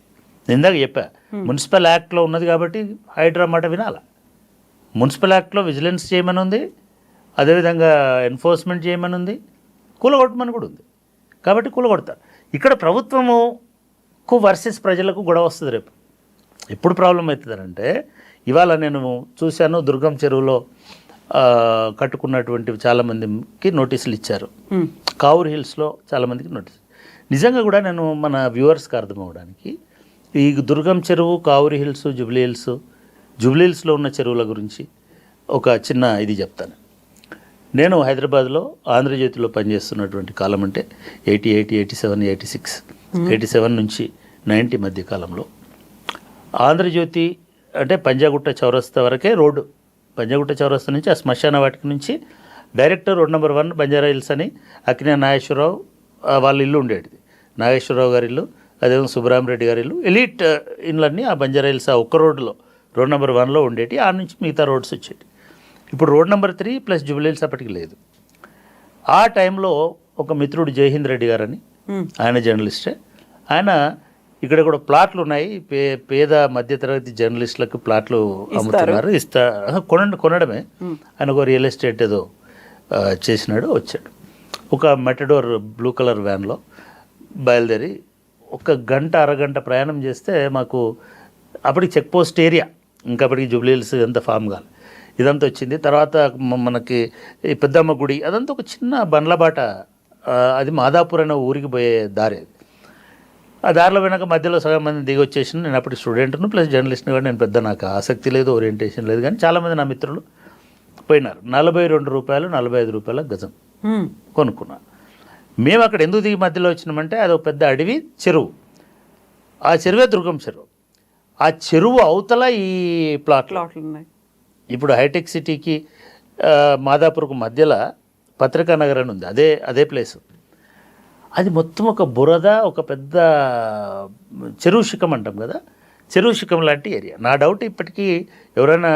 ఇందాక చెప్పా, మున్సిపల్ యాక్ట్లో ఉన్నది కాబట్టి హైడ్రా మాట వినాల. మున్సిపల్ యాక్ట్లో విజిలెన్స్ చేయమని ఉంది, అదేవిధంగా ఎన్ఫోర్స్మెంట్ చేయమని ఉంది, కూలగొట్టమని కూడా ఉంది. కాబట్టి కూలగొడతారు. ఇక్కడ ప్రభుత్వముకు వర్సెస్ ప్రజలకు గొడవ వస్తుంది రేపు. ఎప్పుడు ప్రాబ్లం అవుతుందంటే, ఇవాళ నేను చూశాను, దుర్గం చెరువులో కట్టుకున్నటువంటి చాలామందికి నోటీసులు ఇచ్చారు. కావూర్ హిల్స్లో చాలామందికి నోటీస్. నిజంగా కూడా నేను మన వ్యూవర్స్కి అర్థం అవ్వడానికి ఈ దుర్గం చెరువు, కావూర్ హిల్స్, జూబ్లీ హిల్స్లో ఉన్న చెరువుల గురించి ఒక చిన్న ఇది చెప్తాను. నేను హైదరాబాద్లో ఆంధ్రజ్యోతిలో పనిచేస్తున్నటువంటి కాలం అంటే 88, 87, 86, 87 నుంచి 90 మధ్య కాలంలో ఆంధ్రజ్యోతి అంటే పంజాగుట్ట చౌరస్తా వరకే రోడ్డు. పంజాగుట్ట చౌరస్తా నుంచి ఆ శ్మశాన వాటిక నుంచి director road number 1 Banjara hills అని అక్కినే నాగేశ్వరరావు వాళ్ళ ఇల్లు ఉండేది. నాగేశ్వరరావు గారి ఇల్లు, అదేవిధంగా సుబ్బరామరెడ్డి గారి ఇల్లు, ఎలీట్ ఇళ్ళన్నీ ఆ బంజారా హిల్స్ ఆ ఒక్క రోడ్లో రోడ్ నెంబర్ 1లో ఉండేటి. ఆ నుంచి మిగతా రోడ్స్ వచ్చేటి. ఇప్పుడు road number 3 plus Jubilee hills అప్పటికి లేదు. ఆ టైంలో ఒక మిత్రుడు జయహింద్ రెడ్డి గారని, ఆయన జర్నలిస్టే. ఆయన ఇక్కడ కూడా ప్లాట్లు ఉన్నాయి, పేద మధ్యతరగతి జర్నలిస్టులకు ప్లాట్లు అమ్ముతున్నారు, కొనడమే. ఆయన ఒక రియల్ ఎస్టేట్ ఏదో చేసినాడు, వచ్చాడు. ఒక మెటడోర్ బ్లూ కలర్ వ్యాన్లో బయలుదేరి 1 గంట అరగంట ప్రయాణం చేస్తే మాకు అప్పటికి చెక్ పోస్ట్ ఏరియా, ఇంకా అప్పటికి జూబ్లీ హిల్స్ ఇదంతా ఫామ్ కాదు, ఇదంతా వచ్చింది. తర్వాత మనకి ఈ పెద్దమ్మ గుడి అదంతా ఒక చిన్న బండ్లబాట, అది మాదాపూర్ అనే ఊరికి పోయే దారి. అది ఆ దారిలో వెనక మధ్యలో సగం మంది దిగి వచ్చేసిన. నేను అప్పటి స్టూడెంట్ను ప్లస్ జర్నలిస్ట్ని కూడా, నేను పెద్ద నాకు ఆసక్తి లేదు, ఓరియంటేషన్ లేదు. కానీ చాలామంది నా మిత్రులు పోయినారు. 42 రూపాయలు 45 రూపాయల గజం కొనుక్కున్నా. మేము అక్కడ ఎందుకు దిగి మధ్యలో వచ్చినామంటే అది ఒక పెద్ద అడవి, చెరువు. ఆ చెరువే దుర్గం చెరువు. ఆ చెరువు అవతల ఈ ప్లాట్లు ఉన్నాయి. ఇప్పుడు హైటెక్ సిటీకి మాదాపూర్కు మధ్యలో పత్రికా నగర్ అని ఉంది, అదే ప్లేసు. అది మొత్తం ఒక బురద, ఒక పెద్ద చెరువు శిఖం అంటాం కదా, చెరువు శిఖం లాంటి ఏరియా. నా డౌట్ ఇప్పటికీ ఎవరైనా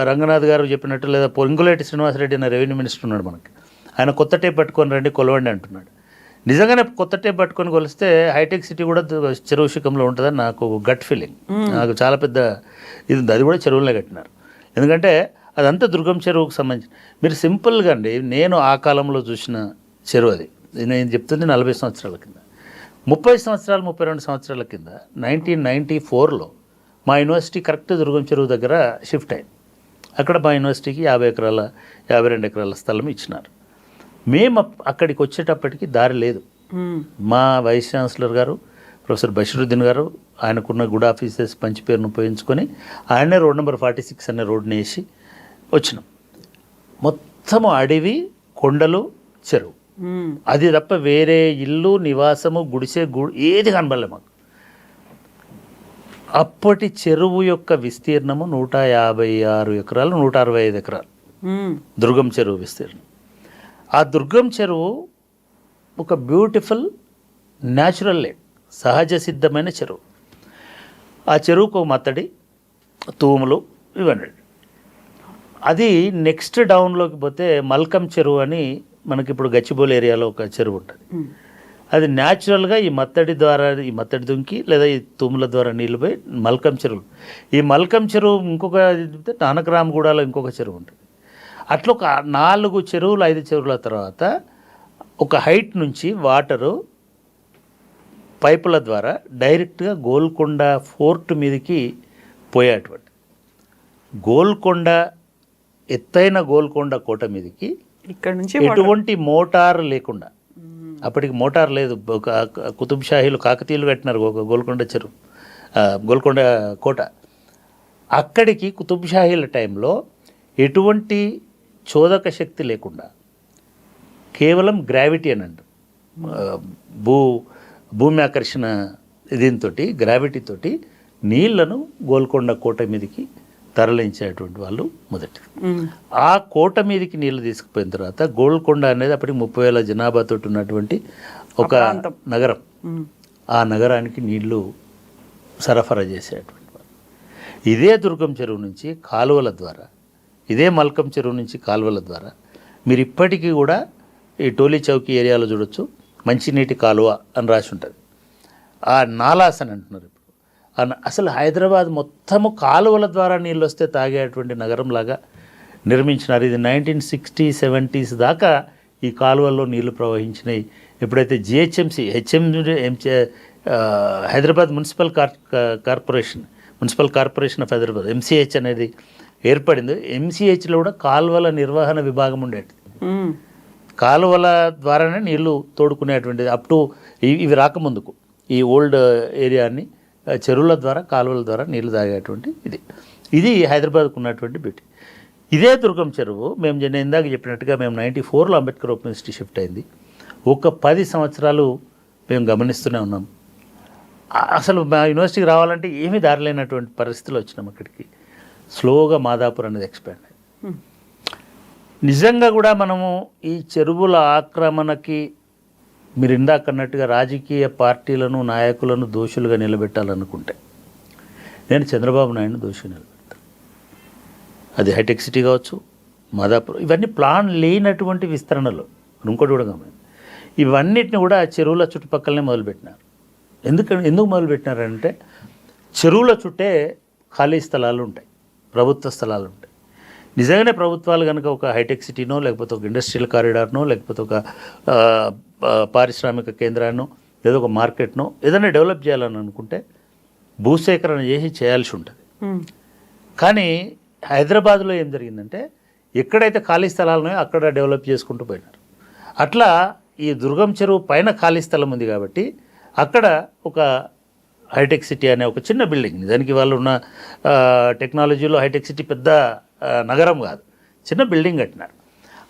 రంగనాథ్ గారు చెప్పినట్టు, లేదా పొంగులేటి శ్రీనివాసరెడ్డి అనే రెవెన్యూ మినిస్టర్ ఉన్నాడు మనకి, ఆయన కొత్త టేప్ పట్టుకొని రండి కొలవండి అంటున్నాడు. నిజంగానే కొత్త టేప్ పట్టుకొని కొలిస్తే హైటెక్ సిటీ కూడా చెరువు శిఖంలో ఉంటుందని నాకు గట్ ఫీలింగ్. నాకు చాలా పెద్ద ఇది ఉంది. అది కూడా చెరువులనే కట్టినారు. ఎందుకంటే అదంతా దుర్గం చెరువుకు సంబంధించి. మీరు సింపుల్గా అండి, నేను ఆ కాలంలో చూసిన చెరువు అది. నేను చెప్తుంది 40 సంవత్సరాల కింద, 30 సంవత్సరాలు 32 సంవత్సరాల కింద 1994లో మా యూనివర్సిటీ కరెక్ట్ దుర్గం చెరువు దగ్గర షిఫ్ట్ అయింది. అక్కడ మా యూనివర్సిటీకి 50 ఎకరాల 52 ఎకరాల స్థలం ఇచ్చినారు. మేము అక్కడికి వచ్చేటప్పటికి దారి లేదు. మా వైస్ ఛాన్సలర్ గారు ప్రొఫెసర్ బషీరుద్దీన్ గారు ఆయనకున్న గుడ్ ఆఫీసెస్ పంచి పేరును ఉపయోగించుకొని ఆయనే రోడ్ నెంబర్ 46 అనే రోడ్ని వేసి వచ్చినాం. మొత్తము అడవి, కొండలు, చెరువు, అది తప్ప వేరే ఇల్లు, నివాసము, గుడిసె ఏది కనబడలే మాకు. అప్పటి చెరువు యొక్క విస్తీర్ణము 156 ఎకరాలు 165 ఎకరాలు దుర్గం చెరువు విస్తీర్ణం. ఆ దుర్గం చెరువు ఒక బ్యూటిఫుల్ న్యాచురల్ లేక్, సహజ సిద్ధమైన చెరువు. ఆ చెరువుకు మత్తడి, తూములు ఇవన్నీ. అది నెక్స్ట్ డౌన్లోకి పోతే మల్కం చెరువు అని మనకి ఇప్పుడు గచ్చిబౌలి ఏరియాలో ఒక చెరువు ఉంటుంది. అది న్యాచురల్గా ఈ మత్తడి ద్వారా, ఈ మత్తడి దుంకి లేదా ఈ తూముల ద్వారా నీళ్ళు పోయి మల్కం చెరువు. ఈ మల్కం చెరువు ఇంకొక నానకరామగూడలో ఇంకొక చెరువు ఉంటుంది. అట్లా ఒక 4 చెరువులు 5 చెరువుల తర్వాత ఒక హైట్ నుంచి వాటరు పైపుల ద్వారా డైరెక్ట్గా గోల్కొండ ఫోర్ట్ మీదకి పోయేటువంటి, గోల్కొండ ఎత్తైన గోల్కొండ కోట మీదకి ఇక్కడ నుంచి ఎటువంటి మోటార్ లేకుండా, అప్పటికి మోటార్ లేదు, ఒక కుతుబ్ షాహీలు కాకతీయులు కట్టినారు ఒక గోల్కొండ చెరువు, గోల్కొండ కోట. అక్కడికి కుతుబ్ షాహీల టైంలో ఎటువంటి చోదక శక్తి లేకుండా కేవలం గ్రావిటీ అని అంటాం, భూమి ఆకర్షణ దీంతో గ్రావిటీతోటి నీళ్లను గోల్కొండ కోట మీదకి తరలించేటువంటి వాళ్ళు మొదటి. ఆ కోట మీదకి నీళ్లు తీసుకుపోయిన తర్వాత గోల్కొండ అనేది అప్పటికి 30,000 జనాభాతో ఉన్నటువంటి ఒక నగరం. ఆ నగరానికి నీళ్లు సరఫరా చేసేటువంటి వాళ్ళు. ఇదే దుర్గం చెరువు నుంచి కాలువల ద్వారా, ఇదే మల్కం చెరువు నుంచి కాలువల ద్వారా మీరు ఇప్పటికీ కూడా ఈ టోలీ చౌకీ ఏరియాలో చూడొచ్చు, మంచినీటి కాలువ అని రాసి ఉంటుంది. ఆ నాలాస్ అని అంటున్నారు ఇప్పుడు. అసలు హైదరాబాద్ మొత్తము కాలువల ద్వారా నీళ్ళు వస్తే తాగేటువంటి నగరంలాగా నిర్మించినారు. ఇది 1960s 70s దాకా ఈ కాలువల్లో నీళ్లు ప్రవహించినాయి. ఎప్పుడైతే GHMC Hyderabad municipal corporation of Hyderabad MCH అనేది ఏర్పడింది. MCHలో కూడా కాలువల నిర్వహణ విభాగం ఉండేది. కాలువల ద్వారానే నీళ్లు తోడుకునేటువంటిది. అప్ టు ఇవి రాకముందుకు ఈ ఓల్డ్ ఏరియాని చెరువుల ద్వారా, కాలువల ద్వారా నీళ్లు తాగేటువంటి ఇది హైదరాబాద్కు ఉన్నటువంటి బ్యూటీ. ఇదే దుర్గం చెరువు నేను ఇందాక చెప్పినట్టుగా మేము 94లో అంబేద్కర్ ఓపెన్ యూనివర్సిటీ షిఫ్ట్ అయింది. ఒక 10 సంవత్సరాలు మేము గమనిస్తూనే ఉన్నాం. అసలు మా యూనివర్సిటీకి రావాలంటే ఏమీ దారిలేనటువంటి పరిస్థితులు వచ్చినాం. అక్కడికి స్లోగా మాదాపూర్ అనేది ఎక్స్పాండ్ అయింది. నిజంగా కూడా మనము ఈ చెరువుల ఆక్రమణకి మీరు ఇందాక అన్నట్టుగా రాజకీయ పార్టీలను నాయకులను దోషులుగా నిలబెట్టాలనుకుంటే నేను చంద్రబాబు నాయుడుని దోషి నిలబెడతాను. అది హైటెక్ సిటీ కావచ్చు, మాదాపూర్, ఇవన్నీ ప్లాన్ లేనటువంటి విస్తరణలు. ఇంకోటి కూడా గమనించి ఇవన్నిటిని కూడా చెరువుల చుట్టుపక్కలనే మొదలుపెట్టినారు. ఎందుకు మొదలుపెట్టినారంటే చెరువుల చుట్టే ఖాళీ స్థలాలు ఉంటాయి, ప్రభుత్వ స్థలాలు ఉంటాయి. నిజంగానే ప్రభుత్వాలు కనుక ఒక హైటెక్ సిటీనో లేకపోతే ఒక ఇండస్ట్రియల్ కారిడార్నో లేకపోతే ఒక పారిశ్రామిక కేంద్రాన్నో లేదా ఒక మార్కెట్నో ఏదైనా డెవలప్ చేయాలని అనుకుంటే భూసేకరణ చేసి చేయాల్సి ఉంటుంది. కానీ హైదరాబాద్లో ఏం జరిగిందంటే ఎక్కడైతే ఖాళీ స్థలాలు ఉన్నాయో అక్కడ డెవలప్ చేసుకుంటూ పోయినారు. అట్లా ఈ దుర్గం చెరువు పైన ఖాళీ స్థలం ఉంది కాబట్టి అక్కడ ఒక హైటెక్ సిటీ అనే ఒక చిన్న బిల్డింగ్, దానికి వాళ్ళు ఉన్న టెక్నాలజీలో హైటెక్ సిటీ పెద్ద నగరం కాదు, చిన్న బిల్డింగ్ కట్టినారు.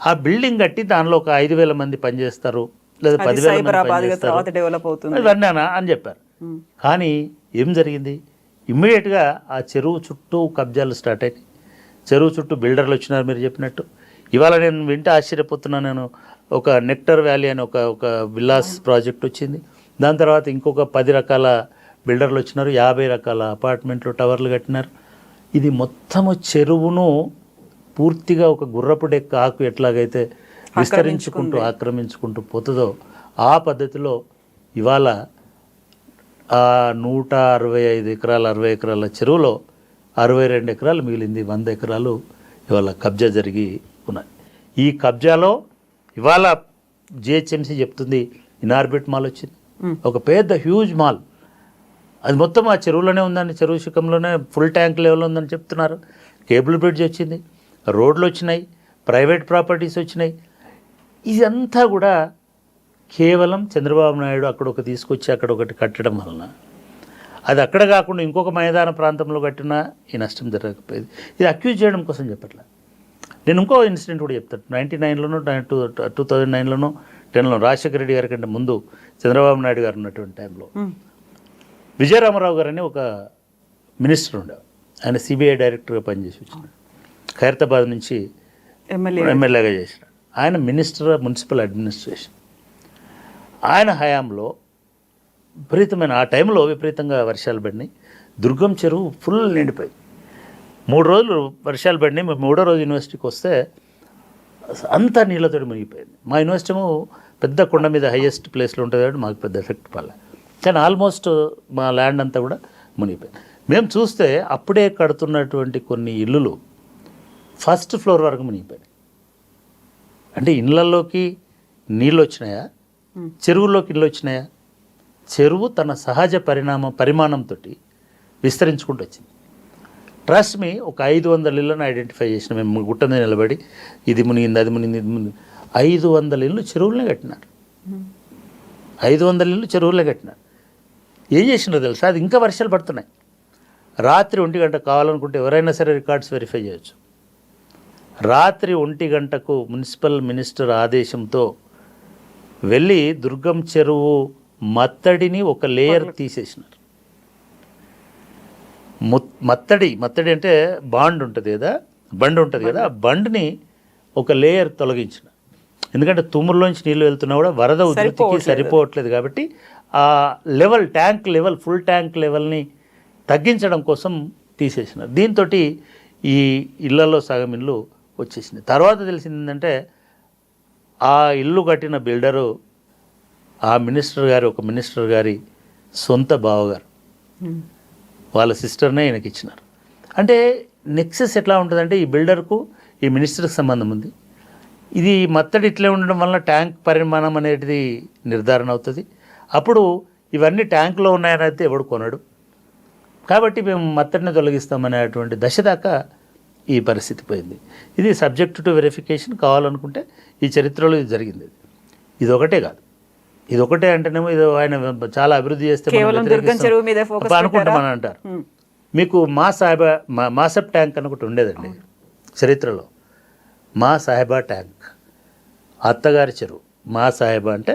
ఆ బిల్డింగ్ కట్టి దానిలో ఒక 5,000 మంది పనిచేస్తారు లేదా 10,000 మంది పనిచేస్తారు ఇవన్నీ అని చెప్పారు. కానీ ఏం జరిగింది, ఇమ్మీడియట్గా ఆ చెరువు చుట్టూ కబ్జాలు స్టార్ట్ అయినాయి. చెరువు చుట్టూ బిల్డర్లు వచ్చినారు మీరు చెప్పినట్టు. ఇవాళ నేను వింటే ఆశ్చర్యపోతున్నాను. నేను ఒక నెక్టర్ వ్యాలీ అని ఒక విల్లాస్ ప్రాజెక్ట్ వచ్చింది. దాని తర్వాత ఇంకొక 10 రకాల బిల్డర్లు వచ్చినారు, 50 రకాల అపార్ట్మెంట్లు టవర్లు కట్టినారు. ఇది మొత్తము చెరువును పూర్తిగా ఒక గుర్రపు డెక్క ఆకు ఎట్లాగైతే విస్తరించుకుంటూ ఆక్రమించుకుంటూ పోతుందో ఆ పద్ధతిలో ఇవాళ 165 ఎకరాల 60 ఎకరాల చెరువులో 62 ఎకరాలు మిగిలింది. 100 ఎకరాలు ఇవాళ కబ్జా జరిగి ఉన్నాయి. ఈ కబ్జాలో ఇవాళ జిహెచ్ఎంసీ చెప్తుంది ఇనార్బిట్ మాల్ వచ్చింది, ఒక పెద్ద హ్యూజ్ మాల్. అది మొత్తం ఆ చెరువులోనే ఉందని, చెరువు శిఖంలోనే ఫుల్ ట్యాంక్ లెవెల్ ఉందని చెప్తున్నారు. కేబుల్ బ్రిడ్జ్ వచ్చింది, రోడ్లు వచ్చినాయి, ప్రైవేట్ ప్రాపర్టీస్ వచ్చినాయి. ఇదంతా కూడా కేవలం చంద్రబాబు నాయుడు అక్కడ ఒక తీసుకొచ్చి అక్కడ ఒకటి కట్టడం వలన, అది అక్కడ కాకుండా ఇంకొక మైదాన ప్రాంతంలో కట్టినా ఈ నష్టం జరగకపోయేది. ఇది అక్యూజ్ చేయడం కోసం చెప్పట్లే. నేను ఇంకో ఇన్సిడెంట్ కూడా చెప్తాను. 99లోనో 2009లోనో 10లో రాజశేఖర రెడ్డి గారి కంటే ముందు చంద్రబాబు నాయుడు గారు ఉన్నటువంటి టైంలో విజయరామారావు గారు అని ఒక మినిస్టర్ ఉండేవారు. ఆయన సిబిఐ డైరెక్టర్గా పనిచేసి వచ్చినాడు. ఖైరతాబాద్ నుంచి ఎమ్మెల్యేగా చేసినాడు. ఆయన మినిస్టర్ మున్సిపల్ అడ్మినిస్ట్రేషన్. ఆయన హయాంలో విపరీతమైన ఆ టైంలో విపరీతంగా వర్షాలు పడినాయి. దుర్గం చెరువు ఫుల్ నిండిపోయింది. 3 రోజులు వర్షాలు పడినాయి. మేము 3వ రోజు యూనివర్సిటీకి వస్తే అంతా నీళ్ళతో మునిగిపోయింది. మా యూనివర్సిటీ పెద్ద కొండ మీద హైయెస్ట్ ప్లేస్లో ఉంటుంది కాబట్టి మాకు పెద్ద ఎఫెక్ట్ పడలే. కానీ ఆల్మోస్ట్ మా ల్యాండ్ అంతా కూడా మునిగిపోయింది. మేము చూస్తే అప్పుడే కడుతున్నటువంటి కొన్ని ఇల్లులు ఫస్ట్ ఫ్లోర్ వరకు మునిగిపోయినాయి. అంటే ఇళ్ళల్లోకి నీళ్ళు వచ్చినాయా, చెరువుల్లోకి ఇళ్ళు వచ్చినాయా? చెరువు తన సహజ పరిమాణంతో విస్తరించుకుంటూ వచ్చింది. ట్రస్ట్ మీ, ఒక 500 ఇళ్ళను ఐడెంటిఫై చేసిన మేము గుట్ట మీద నిలబడి ఇది మునిగింది అది మునిగింది ఇది మునిగింది. 500 ఇళ్ళు చెరువులనే కట్టినారు. 500 ఇళ్ళు చెరువులనే కట్టినారు. ఏం చేసినారో తెలుసా? అది ఇంకా వర్షాలు పడుతున్నాయి. రాత్రి 1 గంట కావాలనుకుంటే ఎవరైనా సరే రికార్డ్స్ వెరిఫై చేయొచ్చు. రాత్రి 1 గంటకు మున్సిపల్ మినిస్టర్ ఆదేశంతో వెళ్ళి దుర్గం చెరువు మత్తడిని ఒక లేయర్ తీసేసినారు. మత్తడి అంటే బండ్ ఉంటుంది కదా, ఆ బండ్ని ఒక లేయర్ తొలగించిన. ఎందుకంటే తుమ్మురులోంచి నీళ్ళు వెళ్తున్నా కూడా వరద ఉధృతికి సరిపోవట్లేదు కాబట్టి ఆ level, tank level, full tank లెవెల్ని తగ్గించడం కోసం తీసేసినారు. దీంతో ఈ ఇళ్లలో సగం ఇల్లు వచ్చేసింది. తర్వాత తెలిసింది ఏంటంటే ఆ ఇల్లు కట్టిన బిల్డరు ఆ ఒక మినిస్టర్ గారి సొంత బావగారు, వాళ్ళ సిస్టర్నే ఈయనకి ఇచ్చినారు. అంటే నెక్సెస్ ఎట్లా ఉంటుందంటే ఈ బిల్డర్కు ఈ మినిస్టర్కి సంబంధం ఉంది. ఇది మత్తడి ఇట్లే ఉండడం వలన ట్యాంక్ పరిమాణం అనేది నిర్ధారణ అవుతుంది. అప్పుడు ఇవన్నీ ట్యాంకులో ఉన్నాయని అయితే ఎవడు కొనడు. కాబట్టి మేము మత్తడిని తొలగిస్తామనేటువంటి దశ దాకా ఈ పరిస్థితి పోయింది. ఇది సబ్జెక్ట్ టు వెరిఫికేషన్. కావాలనుకుంటే ఈ చరిత్రలో ఇది జరిగింది. ఇది ఒకటే కాదు, ఇది ఒకటే అంటేనేమో ఇది ఆయన చాలా అభివృద్ధి చేస్తే అనుకుంటామని అంటారు. మీకు మాసప్ ట్యాంక్ అని ఒకటి ఉండేదండి చరిత్రలో. మా సాహెబా ట్యాంక్, అత్తగారి చెరువు. మా సాహెబా అంటే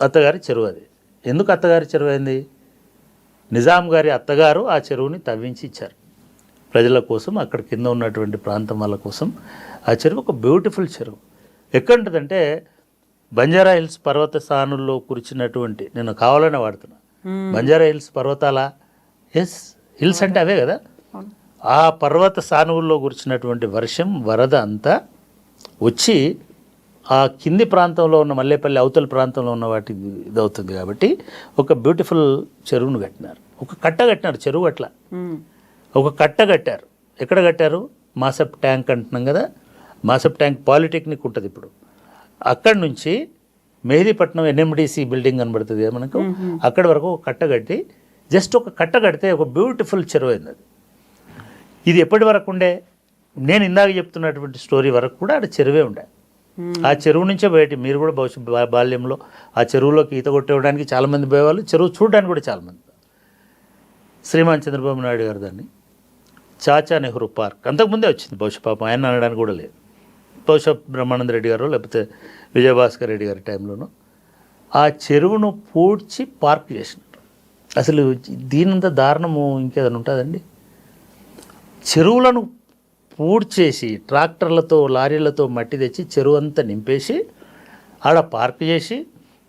అత్తగారి చెరువు. అది ఎందుకు అత్తగారి చెరువు అయింది? నిజాం గారి అత్తగారు ఆ చెరువుని తవ్వించి ఇచ్చారు ప్రజల కోసం, అక్కడ కింద ఉన్నటువంటి ప్రాంతం వాళ్ళ కోసం. ఆ చెరువు ఒక బ్యూటిఫుల్ చెరువు. ఎక్కడుంటుందంటే బంజారా హిల్స్ పర్వత సానుల్లో కురిచినటువంటి, నేను కావాలనే వాడుతున్నా, బంజారా హిల్స్ పర్వతాల, ఎస్ హిల్స్ అంటే అవే కదా, ఆ పర్వత సానువుల్లో కురిచినటువంటి వర్షం వరద అంతా వచ్చి ఆ కింది ప్రాంతంలో ఉన్న మల్లేపల్లి అవతల ప్రాంతంలో ఉన్న వాటి ఇదవుతుంది. కాబట్టి ఒక బ్యూటిఫుల్ చెరువును కట్టినారు, ఒక కట్ట కట్టినారు, చెరువు అట్లా ఒక కట్ట కట్టారు. ఎక్కడ కట్టారు? మాసప్ ట్యాంక్ అంటున్నాం కదా, మాసప్ ట్యాంక్ పాలిటెక్నిక్ ఉంటుంది ఇప్పుడు, అక్కడి నుంచి మెహదీపట్నం ఎన్ఎండిసి బిల్డింగ్ కనబడుతుంది మనకు, అక్కడి వరకు ఒక కట్ట కట్టి, జస్ట్ ఒక కట్ట కడితే ఒక బ్యూటిఫుల్ చెరువు అయింది అది. ఇది ఎప్పటి వరకు ఉండే? నేను ఇందాక చెప్తున్నటువంటి స్టోరీ వరకు కూడా అక్కడ చెరువే ఉండే. ఆ చెరువు నుంచే బయట, మీరు కూడా బాల్యంలో ఆ చెరువులోకి ఈత కొట్టేయడానికి చాలామంది పోయేవాళ్ళు, చెరువు చూడడానికి కూడా చాలామంది. శ్రీమాన్ చంద్రబాబు నాయుడు గారు దాన్ని చాచా నెహ్రూ పార్క్, అంతకుముందే వచ్చింది బహుశా, పాపం ఆయన అనడానికి కూడా లేదు, బహుశా బ్రహ్మానంద రెడ్డి గారు లేకపోతే విజయభాస్కర్ రెడ్డి గారి టైంలోనూ ఆ చెరువును పూడ్చి పార్క్ చేసినారు. అసలు దీనంత దారుణము ఇంకేదైనా ఉంటుందండి? చెరువులను పూడ్చేసి ట్రాక్టర్లతో లారీలతో మట్టి తెచ్చి చెరువు అంతా నింపేసి ఆడ పార్క్ చేసి,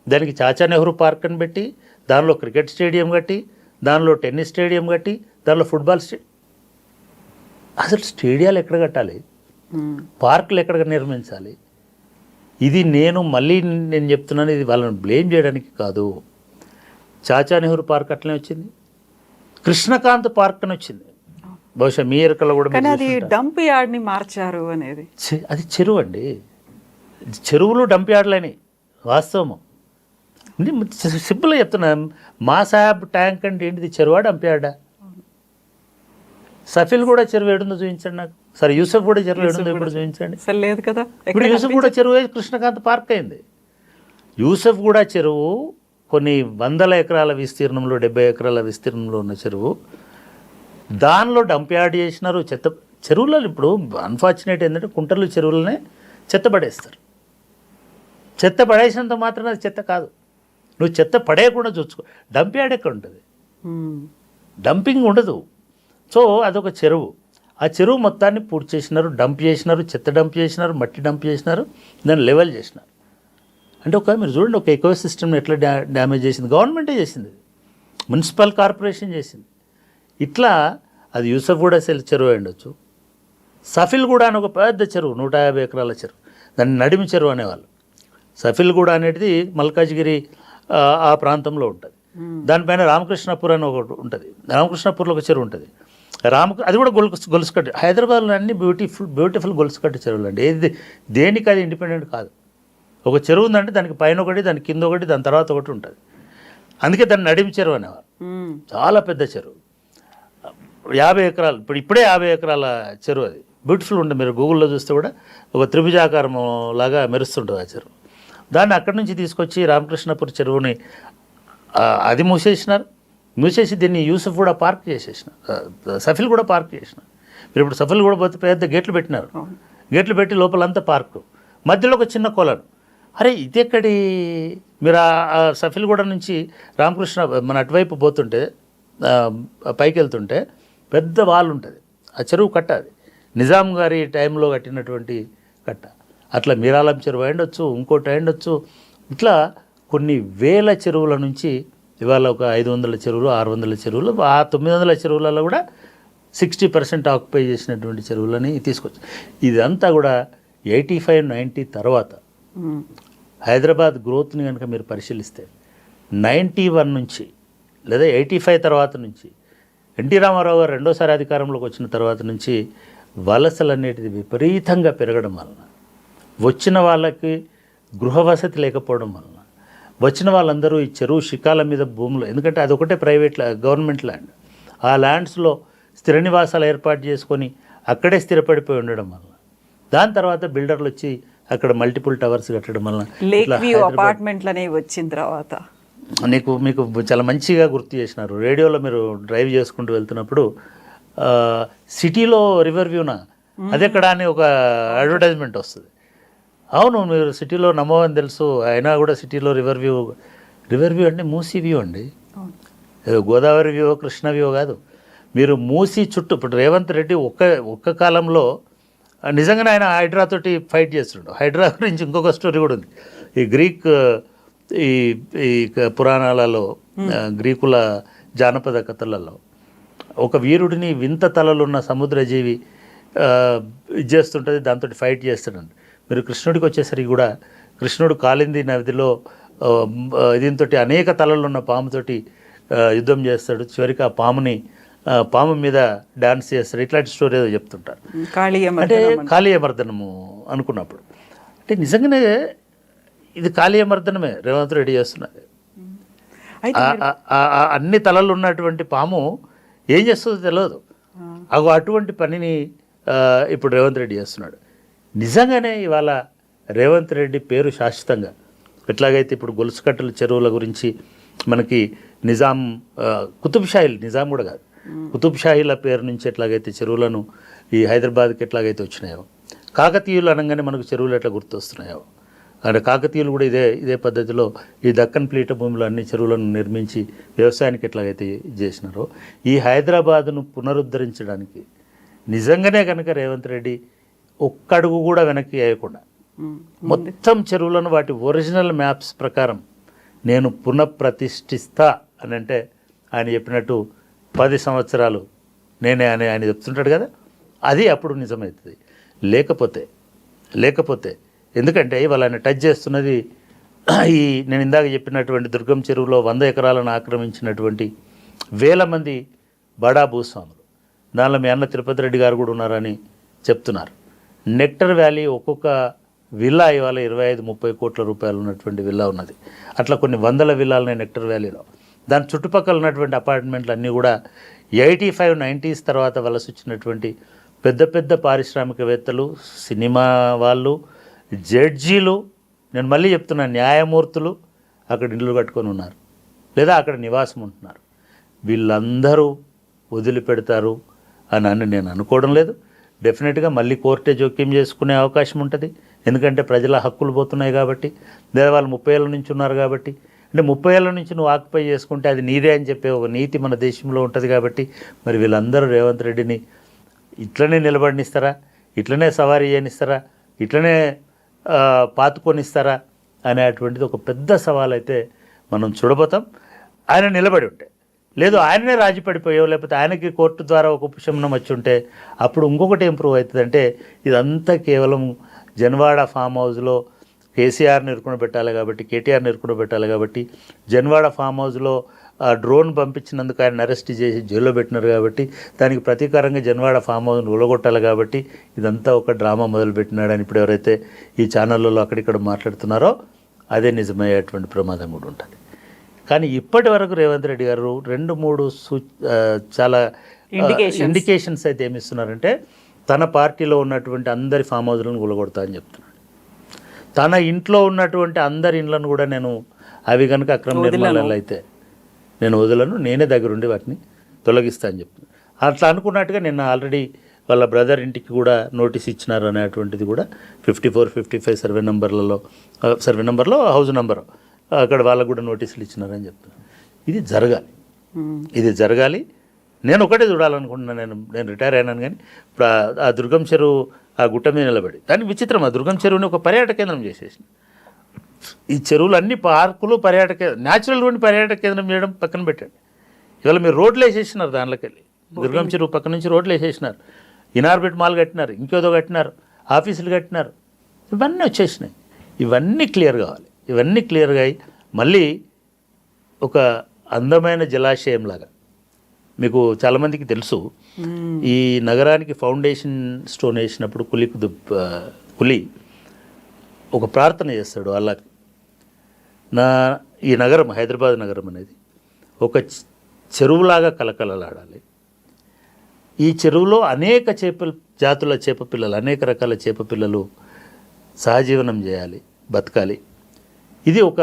దానికి చాచా నెహ్రూ పార్క్ అని పెట్టి, దానిలో క్రికెట్ స్టేడియం కట్టి, దానిలో టెన్నిస్ స్టేడియం కట్టి, దానిలో ఫుట్బాల్ అసలు స్టేడియాలు ఎక్కడ కట్టాలి? పార్కులు ఎక్కడ నిర్మించాలి? ఇది నేను చెప్తున్నాను, ఇది వాళ్ళని బ్లేమ్ చేయడానికి కాదు. చాచా నెహ్రూ పార్క్ అట్లనే వచ్చింది, కృష్ణకాంత్ పార్క్ అని వచ్చింది, బహుశా మీ ఎరకల్లో కూడా. కానీ అది డంప్ యార్డ్ని మార్చారు అనేది. అది చెరువు అండి, చెరువులు డంప్ యార్డ్లని వాస్తవము. సింపుల్గా చెప్తున్నా, మా సాహెబ్ ట్యాంక్ అంటే ఏంటిది? చెరువా డంప్ యార్డా? సఫిల్ కూడా చెరువు ఏడుందో చూపించండి నాకు. సరే యూసఫ్ కూడా చెరువు ఏడుందో ఇప్పుడు చూపించండి. లేదు కదా, ఇప్పుడు యూసఫ్ కూడా చెరువు కృష్ణకాంత్ పార్క్ అయింది. యూసఫ్ కూడా చెరువు కొన్ని వందల ఎకరాల విస్తీర్ణంలో, 70 ఎకరాల విస్తీర్ణంలో ఉన్న చెరువు, దానిలో డంప్ యార్డ్ చేసినారు. చెరువులలో ఇప్పుడు అన్ఫార్చునేట్ ఏంటంటే కుంటలు చెరువులనే చెత్త పడేస్తారు. చెత్త పడేసినంత మాత్రం అది చెత్త కాదు, నువ్వు చెత్త పడేయకుండా చూసుకో. డంప్ యార్డ్ ఎక్కడ ఉంటుంది? డంపింగ్ ఉండదు. సో అదొక చెరువు, ఆ చెరువు మొత్తాన్ని పూర్తి చేసినారు, డంప్ చేసినారు, చెత్త డంప్ చేసినారు, మట్టి డంప్ చేసినారు, దాన్ని లెవెల్ చేసినారు. అంటే మీరు చూడండి, ఒక ఎకో సిస్టమ్ని ఎట్లా డ్యామేజ్ చేసింది. గవర్నమెంటే చేసింది, మున్సిపల్ కార్పొరేషన్ చేసింది. ఇట్లా అది యూసఫ్ కూడా చెరువు ఉండొచ్చు. సఫిల్ కూడా అని ఒక పెద్ద చెరువు, 150 ఎకరాల చెరువు, దాన్ని నడిమి చెరువు అనేవాళ్ళు. సఫిల్ కూడా అనేది మల్కాజ్గిరి ఆ ప్రాంతంలో ఉంటుంది. దానిపైన రామకృష్ణపూర్ అని ఒకటి ఉంటుంది, రామకృష్ణపూర్లో ఒక చెరువు ఉంటుంది. అది కూడా గొలుసు కట్టి. హైదరాబాద్లో అన్ని బ్యూటిఫుల్ గొలుసు కట్టి చెరువులు అండి. ఏది దేనికి అది ఇండిపెండెంట్ కాదు. ఒక చెరువు ఉందంటే దానికి పైన ఒకటి, దాని కింద ఒకటి, దాని తర్వాత ఒకటి ఉంటుంది. అందుకే దాన్ని నడిమి చెరువు అనేవారు. చాలా పెద్ద చెరువు, 50 ఎకరాలు, ఇప్పుడే 50 ఎకరాల చెరువు. అది బ్యూటిఫుల్ ఉంటుంది. మీరు గూగుల్లో చూస్తే కూడా ఒక త్రిభుజాకారం లాగా మెరుస్తుంటుంది ఆ చెరువు. దాన్ని అక్కడి నుంచి తీసుకొచ్చి రామకృష్ణపూర్ చెరువుని అది మూసేసి దీన్ని యూసఫ్ కూడా పార్క్ చేసేసిన, సఫిల్ కూడా పార్క్ చేసిన. మీరు ఇప్పుడు సఫిల్ కూడా పోతే పెద్ద గేట్లు పెట్టినారు, గేట్లు పెట్టి లోపలంతా పార్కు, మధ్యలో ఒక చిన్న కొలను. అరే ఇది ఎక్కడి? మీరు ఆ సఫిల్గూడ నుంచి రామకృష్ణ మన అటువైపు పోతుంటే, పైకి వెళ్తుంటే పెద్ద వాల్ ఉంటుంది, ఆ చెరువు కట్ట. అది నిజాం గారి టైంలో కట్టినటువంటి కట్ట. అట్లా మీరాలం చెరువు అయిండొచ్చు, ఇంకోటి అయిండొచ్చు. ఇట్లా కొన్ని వేల చెరువుల నుంచి ఇవాళ ఒక 500 చెరువులు, 600 చెరువులు, ఆ 900 చెరువులలో కూడా 60% ఆక్యుపై చేసినటువంటి చెరువులని తీసుకొచ్చు. ఇదంతా కూడా 85-90 తర్వాత హైదరాబాద్ గ్రోత్ని కనుక మీరు పరిశీలిస్తే 91 నుంచి లేదా 85 తర్వాత నుంచి ఎన్టీ రామారావు గారు రెండోసారి అధికారంలోకి వచ్చిన తర్వాత నుంచి వలసలు అనేటిది విపరీతంగా పెరగడం వలన, వచ్చిన వాళ్ళకి గృహ వసతి లేకపోవడం వలన, వచ్చిన వాళ్ళందరూ ఈ చెరువు శిఖాల మీద భూములు, ఎందుకంటే అదొకటే ప్రైవేట్ గవర్నమెంట్ ల్యాండ్, ఆ ల్యాండ్స్లో స్థిర నివాసాలు ఏర్పాటు చేసుకొని అక్కడే స్థిరపడిపోయి ఉండడం వలన, దాని తర్వాత బిల్డర్లు వచ్చి అక్కడ మల్టిపుల్ టవర్స్ కట్టడం వలన, లేక్ వ్యూ అపార్ట్మెంట్లు అనేవి వచ్చిన తర్వాత మీకు చాలా మంచిగా గుర్తు చేసినారు. రేడియోలో మీరు డ్రైవ్ చేసుకుంటూ వెళ్తున్నప్పుడు సిటీలో రివర్ వ్యూనా అది ఎక్కడ అని ఒక అడ్వర్టైజ్మెంట్ వస్తుంది. అవును, మీరు సిటీలో నమ్మవని తెలుసు, అయినా కూడా సిటీలో రివర్ వ్యూ అంటే మూసీ వ్యూ అండి, ఏదో గోదావరి వ్యూ కృష్ణ వ్యూ కాదు. మీరు మూసీ చుట్టూ ఇప్పుడు రేవంత్ రెడ్డి ఒక్క కాలంలో నిజంగానే ఆయన హైడ్రాతోటి ఫైట్ చేస్తున్నాడు. హైడ్రా గురించి ఇంకొక స్టోరీ కూడా ఉంది. ఈ గ్రీక్ ఈ పురాణాలలో గ్రీకుల జానపద కథలలో ఒక వీరుడిని వింత తలలున్న సముద్రజీవి ఇది చేస్తుంటుంది, దాంతో ఫైట్ చేస్తాడండి. మీరు కృష్ణుడికి వచ్చేసరికి కూడా కృష్ణుడు కాలింది నదిలో దీంతో అనేక తలలున్న పాముతోటి యుద్ధం చేస్తాడు. చివరికి ఆ పాము మీద డాన్స్ చేస్తాడు. ఇట్లాంటి స్టోరీ ఏదో చెప్తుంటారు. అంటే కాళీయమర్దనము అనుకున్నప్పుడు అంటే నిజంగానే ఇది కాళీయమర్దనమే రేవంత్ రెడ్డి చేస్తున్నది. అన్ని తలలు ఉన్నటువంటి పాము ఏం చేస్తుందో తెలియదు. అటువంటి పనిని ఇప్పుడు రేవంత్ రెడ్డి చేస్తున్నాడు. నిజంగానే ఇవాళ రేవంత్ రెడ్డి పేరు శాశ్వతంగా ఎట్లాగైతే ఇప్పుడు గొలుసుకట్టల చెరువుల గురించి మనకి నిజాం కుతుబ్షాహీలు, నిజాం కూడా కాదు, కుతుబ్షాహీల పేరు నుంచి ఎట్లాగైతే చెరువులను ఈ హైదరాబాద్కి ఎట్లాగైతే వచ్చినాయో, కాకతీయులు అనగానే మనకు చెరువులు ఎట్లా గుర్తొస్తున్నాయో, అంటే కాకతీయులు కూడా ఇదే పద్ధతిలో ఈ దక్కన్ పీఠభూమిలో అన్ని చెరువులను నిర్మించి వ్యవసాయానికి ఎట్లాగైతే చేసినారో, ఈ హైదరాబాదును పునరుద్ధరించడానికి నిజంగానే కనుక రేవంత్ రెడ్డి ఒక్కడుగు కూడా వెనక్కి వేయకుండా మొత్తం చెరువులను వాటి ఒరిజినల్ మ్యాప్స్ ప్రకారం నేను పునఃప్రతిష్ఠిస్తా అని అంటే ఆయన చెప్పినట్టు 10 సంవత్సరాలు నేనే అని ఆయన చెప్తుంటాడు కదా, అది అప్పుడు నిజమవుతుంది. లేకపోతే ఎందుకంటే ఇవాళ ఆయన టచ్ చేస్తున్నది ఈ నేను ఇందాక చెప్పినటువంటి దుర్గం చెరువులో 100 ఎకరాలను ఆక్రమించినటువంటి వేల మంది బడా భూస్వాములు. దానిలో మీ అన్న తిరుపతి రెడ్డి గారు కూడా ఉన్నారని చెప్తున్నారు. నెక్టర్ వ్యాలీ ఒక్కొక్క విల్లా ఇవాళ 25-30 కోట్ల రూపాయలు ఉన్నటువంటి విల్లా ఉన్నది. అట్లా కొన్ని వందల విల్లాలు నెక్టర్ వ్యాలీలో. దాని చుట్టుపక్కల ఉన్నటువంటి అపార్ట్మెంట్లు అన్నీ కూడా 85-90s తర్వాత వలస వచ్చినటువంటి పెద్ద పెద్ద పారిశ్రామికవేత్తలు, సినిమా వాళ్ళు, జడ్జీలు, నేను మళ్ళీ చెప్తున్నాను, న్యాయమూర్తులు అక్కడ ఇళ్ళు కట్టుకొని ఉన్నారు లేదా అక్కడ నివాసం ఉంటున్నారు. వీళ్ళందరూ వదిలిపెడతారు అని నేను అనుకోవడం లేదు. డెఫినెట్గా మళ్ళీ కోర్టే జోక్యం చేసుకునే అవకాశం ఉంటుంది. ఎందుకంటే ప్రజల హక్కులు పోతున్నాయి కాబట్టి, లేదా వాళ్ళు 30 ఏళ్ళ నుంచి ఉన్నారు కాబట్టి. అంటే 30 ఏళ్ళ నుంచి నువ్వు ఆక్యుపై చేసుకుంటే అది నీదే అని చెప్పే ఒక నీతి మన దేశంలో ఉంటుంది కాబట్టి, మరి వీళ్ళందరూ రేవంత్ రెడ్డిని ఇట్లనే నిలబడినిస్తారా, ఇట్లనే సవారీ చేయనిస్తారా, ఇట్లనే పాతుకొనిస్తారా అనేటువంటిది ఒక పెద్ద సవాల్ అయితే మనం చూడబోతాం. ఆయన నిలబడి ఉంటే, లేదు ఆయననే రాజీ పడిపోయావు, లేకపోతే ఆయనకి కోర్టు ద్వారా ఒక ఉపశమనం వచ్చి ఉంటే అప్పుడు ఇంకొకటి ఇంప్రూవ్ అవుతుంది. అంటే ఇదంతా కేవలం జన్వాడ ఫామ్ హౌస్లో కేసీఆర్ని పెట్టాలి కాబట్టి, కేటీఆర్ని పెట్టాలి కాబట్టి, జన్వాడ ఫామ్ హౌస్లో డ్రోన్ పంపించినందుకు ఆయన అరెస్ట్ చేసి జైల్లో పెట్టినారు కాబట్టి, దానికి ప్రతీకారంగా జన్వాడ ఫామ్ హౌస్ను ఉలగొట్టాలి కాబట్టి ఇదంతా ఒక డ్రామా మొదలుపెట్టినాడని ఇప్పుడు ఎవరైతే ఈ ఛానళ్ళలో అక్కడిక్కడ మాట్లాడుతున్నారో అదే నిజమయ్యేటువంటి ప్రమాదం కూడా ఉంటుంది. కానీ ఇప్పటి వరకు రేవంత్ రెడ్డి గారు 2-3 చాలా ఇండికేషన్స్ అయితే ఏమిస్తున్నారంటే తన పార్టీలో ఉన్నటువంటి అందరి ఫామ్ హౌస్లను కూలగొడతా అని చెప్తున్నాడు. తన ఇంట్లో ఉన్నటువంటి అందరి ఇండ్లను కూడా నేను అవి కనుక అక్రమ నిర్మాణాలు అయితే నేను వదలను, నేనే దగ్గరుండి వాటిని తొలగిస్తా అని చెప్తున్నాను. అట్లా అనుకున్నట్టుగా నిన్న ఆల్రెడీ వాళ్ళ బ్రదర్ ఇంటికి కూడా నోటీస్ ఇచ్చినారు అనేటువంటిది కూడా 54-55 సర్వే నెంబర్లో హౌస్ నెంబర్ అక్కడ వాళ్ళకు కూడా నోటీసులు ఇచ్చినారని చెప్తున్నాను. ఇది జరగాలి. నేను ఒకటే చూడాలనుకుంటున్నాను. నేను రిటైర్ అయినాను, కానీ ఇప్పుడు ఆ దుర్గం చెరువు ఆ గుట్ట మీద నిలబడి దానికి విచిత్రం, ఆ దుర్గం చెరువుని ఒక పర్యాటక కేంద్రం చేసేసిన. ఈ చెరువులు అన్ని పార్కులు న్యాచురల్ ఉండి పర్యాటక కేంద్రం చేయడం పక్కన పెట్టండి. ఇవాళ మీరు రోడ్లు వేసేసినారు, దాంట్లోకి వెళ్ళి దుర్గం చెరువు పక్క నుంచి రోడ్లు వేసేసినారు, ఇనార్బిట్ మాల్ కట్టినారు, ఇంకేదో కట్టినారు, ఆఫీసులు కట్టినారు, ఇవన్నీ వచ్చేసినాయి. ఇవన్నీ క్లియర్ కావాలి. ఇవన్నీ క్లియర్గా అయ్యి మళ్ళీ ఒక అందమైన జలాశయం లాగా, మీకు చాలామందికి తెలుసు, ఈ నగరానికి ఫౌండేషన్ స్టోన్ వేసినప్పుడు కులి ఒక ప్రార్థన చేస్తాడు అల్లాకి. ఈ నగరం, హైదరాబాద్ నగరం అనేది ఒక చెరువులాగా కలకలలాడాలి. ఈ చెరువులో అనేక జాతుల చేప పిల్లలు, అనేక రకాల చేప పిల్లలు సహజీవనం చేయాలి, బతకాలి. ఇది ఒక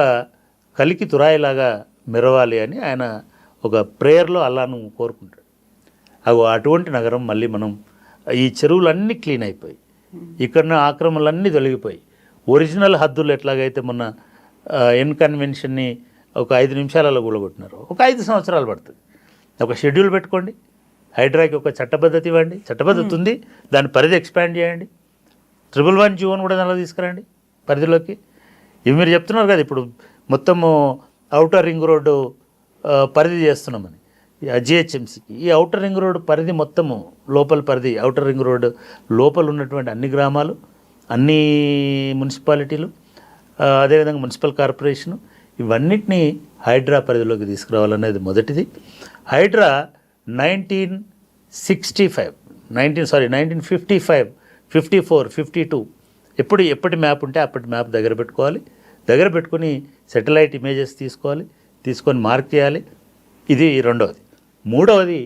కలికి తురాయిలాగా మెరవాలి అని ఆయన ఒక ప్రేయర్లో అల్లాను కోరుకుంటాడు. అటువంటి నగరం మళ్ళీ మనం ఈ చెరువులన్నీ క్లీన్ అయిపోయి ఇక్కడ ఆక్రమణలన్నీ తొలగిపోయి ఒరిజినల్ హద్దులు ఎట్లాగైతే మొన్న ఎన్ కన్వెన్షన్ని ఒక 5 నిమిషాలలో కూలగొట్టినారు, ఒక 5 సంవత్సరాలు పడుతుంది. ఒక షెడ్యూల్ పెట్టుకోండి, హైడ్రాకి ఒక చట్టబద్ధతి ఇవ్వండి, చట్టబద్ధతి ఉంది, దాని పరిధి ఎక్స్పాండ్ చేయండి, 111 జీవోని కూడా దానిలో తీసుకురండి పరిధిలోకి. ఇవి మీరు చెప్తున్నారు కదా ఇప్పుడు మొత్తము ఔటర్ రింగ్ రోడ్డు పరిధి చేస్తున్నామని జిహెచ్ఎంసీకి. ఈ ఔటర్ రింగ్ రోడ్డు పరిధి మొత్తము లోపల పరిధి, ఔటర్ రింగ్ రోడ్డు లోపల ఉన్నటువంటి అన్ని గ్రామాలు, అన్ని మున్సిపాలిటీలు, అదేవిధంగా మున్సిపల్ కార్పొరేషను, ఇవన్నిటినీ హైడ్రా పరిధిలోకి తీసుకురావాలనేది మొదటిది. హైడ్రా 1955, 54, 52 ఎప్పటి మ్యాప్ ఉంటే అప్పటి మ్యాప్ దగ్గర పెట్టుకోవాలి. దగ్గర పెట్టుకుని సెటిలైట్ ఇమేజెస్ తీసుకొని మార్క్ చేయాలి. ఇది రెండవది. మూడవది,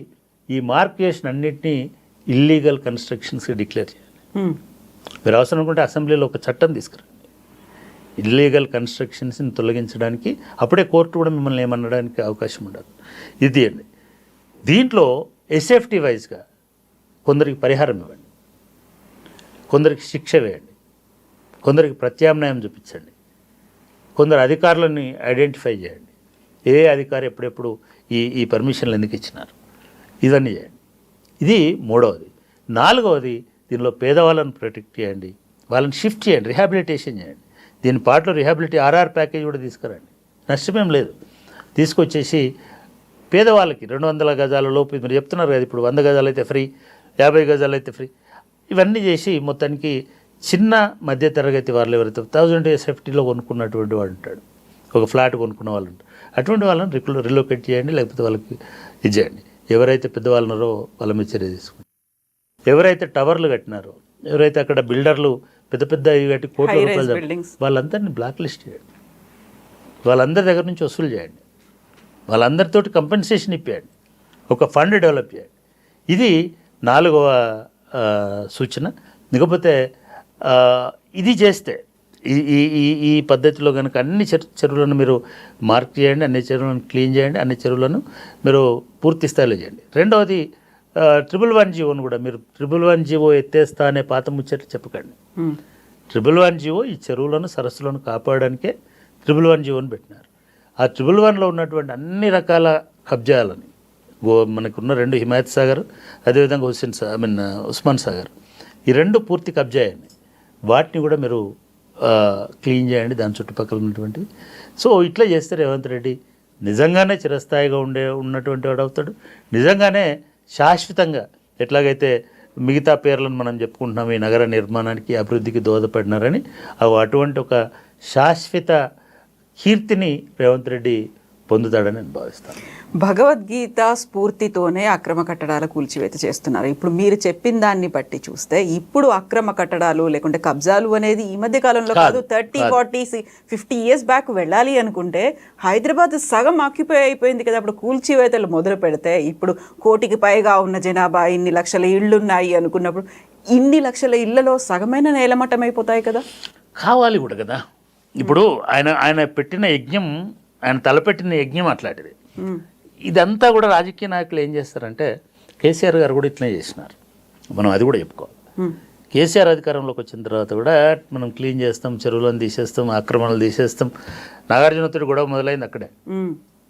ఈ మార్క్ చేసిన అన్నింటినీ ఇల్లీగల్ కన్స్ట్రక్షన్స్గా డిక్లేర్ చేయాలి. మీరు అవసరం అనుకుంటే అసెంబ్లీలో ఒక చట్టం తీసుకురండి ఇల్లీగల్ కన్స్ట్రక్షన్స్ని తొలగించడానికి. అప్పుడే కోర్టు కూడా మిమ్మల్ని ఏమనడానికి అవకాశం ఉండదు. ఇది అండి. దీంట్లో ఎస్ఎఫ్టీ వైజ్గా కొందరికి పరిహారం ఇవ్వండి, కొందరికి శిక్ష వేయండి, కొందరికి ప్రత్యామ్నాయం చూపించండి, కొందరు అధికారులని ఐడెంటిఫై చేయండి. ఏ అధికారి ఎప్పుడెప్పుడు ఈ పర్మిషన్లు ఎందుకు ఇచ్చినారు, ఇవన్నీ చేయండి. ఇది మూడవది. నాలుగవది, దీనిలో పేదవాళ్ళని ప్రొటెక్ట్ చేయండి, వాళ్ళని షిఫ్ట్ చేయండి, రిహాబిలిటేషన్ చేయండి. దీని పాటలో రిహాబిలిటీ ఆర్ఆర్ ప్యాకేజ్ కూడా తీసుకురండి, నష్టమేం లేదు. తీసుకొచ్చేసి పేదవాళ్ళకి 200 గజాల లోపు మీరు చెప్తున్నారు కదా, ఇప్పుడు 100 గజాలు అయితే ఫ్రీ, 50 గజాలు అయితే ఫ్రీ, ఇవన్నీ చేసి మొత్తానికి చిన్న మధ్య తరగతి వాళ్ళు ఎవరైతే 1000 సేఫ్టీలో కొనుక్కున్నటువంటి వాడు ఉంటాడు, ఒక ఫ్లాట్ కొనుక్కున్న వాళ్ళు ఉంటారు, అటువంటి వాళ్ళని రిలోకేట్ చేయండి, లేకపోతే వాళ్ళకి ఇది చేయండి. ఎవరైతే పెద్దవాళ్ళు ఉన్నారో వాళ్ళ మీద చర్య తీసుకోండి. ఎవరైతే టవర్లు కట్టినారో, ఎవరైతే అక్కడ బిల్డర్లు పెద్ద పెద్ద ఇవి కట్టి కోట్ల రూపాయలు, వాళ్ళందరినీ బ్లాక్ లిస్ట్ చేయండి, వాళ్ళందరి దగ్గర నుంచి వసూలు చేయండి, వాళ్ళందరితోటి కంపెన్సేషన్ ఇప్పియండి, ఒక ఫండ్ డెవలప్ చేయండి. ఇది నాలుగవ సూచన. ఇకపోతే ఇది చేస్తే ఈ పద్ధతిలో కనుక అన్ని చెరువులను మీరు మార్క్ చేయండి, అన్ని చెరువులను క్లీన్ చేయండి, అన్ని చెరువులను మీరు పూర్తి స్థాయిలో చేయండి. రెండవది, 111 జీవోను కూడా మీరు 111 జీవో ఎత్తేస్తా అనే పాత ముచ్చట్లు చెప్పకండి. 111 జీవో ఈ చెరువులను సరస్సులను కాపాడడానికే 111 జీవోని పెట్టినారు. ఆ 111లో ఉన్నటువంటి అన్ని రకాల కబ్జాలని, మనకున్న 2 హిమాయత్ సాగర్, అదేవిధంగా ఉస్మాన్ సాగర్, ఈ 2 పూర్తి కబ్జా అయ్యాయి. వాటిని కూడా మీరు క్లీన్ చేయండి, దాని చుట్టుపక్కల ఉన్నటువంటి. సో ఇట్లా చేస్తే రేవంత్ రెడ్డి నిజంగానే చిరస్థాయిగా ఉన్నటువంటి వాడు అవుతాడు. నిజంగానే శాశ్వతంగా ఎట్లాగైతే మిగతా పేర్లను మనం చెప్పుకుంటున్నాం ఈ నగర నిర్మాణానికి, అభివృద్ధికి దోహదపడినారని, అటువంటి ఒక శాశ్వత కీర్తిని రేవంత్ రెడ్డి పొందుతాడని నేను భావిస్తాను. భగవద్గీత స్ఫూర్తితోనే అక్రమ కట్టడాల కూల్చివేత చేస్తున్నారు. ఇప్పుడు మీరు చెప్పిన దాన్ని బట్టి చూస్తే ఇప్పుడు అక్రమ కట్టడాలు లేకుంటే కబ్జాలు అనేది ఈ మధ్య కాలంలో కాదు, 30, 40, 50 ఇయర్స్ బ్యాక్ వెళ్ళాలి అనుకుంటే హైదరాబాద్ సగం ఆక్యుపై అయిపోయింది కదా. అప్పుడు కూల్చివేతలు మొదలు పెడితే ఇప్పుడు 1 కోటికి పైగా ఉన్న జనాభా, ఇన్ని లక్షల ఇళ్ళు ఉన్నాయి అనుకున్నప్పుడు ఇన్ని లక్షల ఇళ్లలో సగమైన నేలమట్టం అయిపోతాయి కదా. కావాలి కూడా కదా. ఇప్పుడు ఆయన పెట్టిన యజ్ఞం, ఆయన తలపెట్టిన యజ్ఞం అట్లాంటిది. ఇదంతా కూడా రాజకీయ నాయకులు ఏం చేస్తారంటే, కేసీఆర్ గారు కూడా ఇట్లనే చేసినారు, మనం అది కూడా చెప్పుకోవాలి. కేసీఆర్ అధికారంలోకి వచ్చిన తర్వాత కూడా మనం క్లీన్ చేస్తాం, చెరువులను తీసేస్తాం, ఆక్రమణలు తీసేస్తాం, నాగార్జునతోటి గొడవ మొదలైంది అక్కడే.